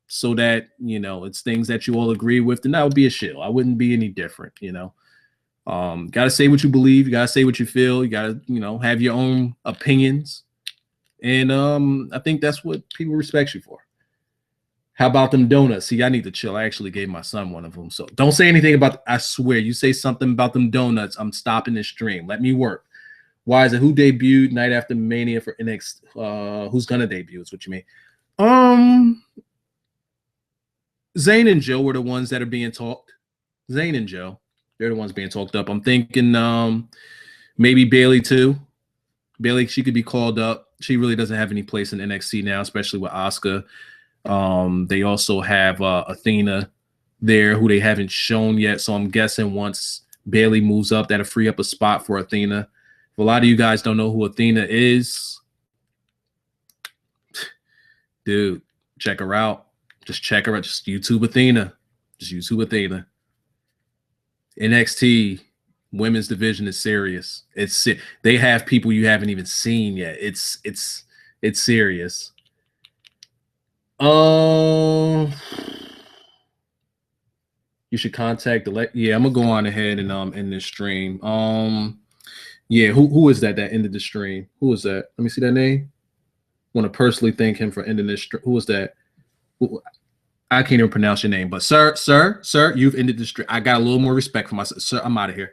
so that, it's things that you all agree with, then that would be a shill. I wouldn't be any different, Gotta say what you believe, you gotta say what you feel, you gotta, have your own opinions. And I think that's what people respect you for. How about them donuts? See, I need to chill. I actually gave my son one of them. So don't say anything about, I swear, you say something about them donuts, I'm stopping this stream. Let me work. Why is it who debuted night after Mania for NXT? Who's gonna debut is what you mean. Zayn and Joe were the ones that are being talked. Zayn and Joe, they're the ones being talked up. I'm thinking maybe Bayley too. Bayley, she could be called up. She really doesn't have any place in NXT now, especially with Asuka. They also have Athena there, who they haven't shown yet. So I'm guessing once Bayley moves up, that'll free up a spot for Athena. If a lot of you guys don't know who Athena is, dude, check her out. Just check her out. Just YouTube Athena. Just YouTube Athena. NXT women's division is serious. They have people you haven't even seen yet. It's serious. You should contact yeah, I'm gonna go on ahead and end this stream. Yeah, who is that ended the stream? Who is that? Let me see that name. Want to personally thank him for ending this stream. Who is that? I can't even pronounce your name, but sir, you've ended the stream. I got a little more respect for myself. Sir, I'm out of here.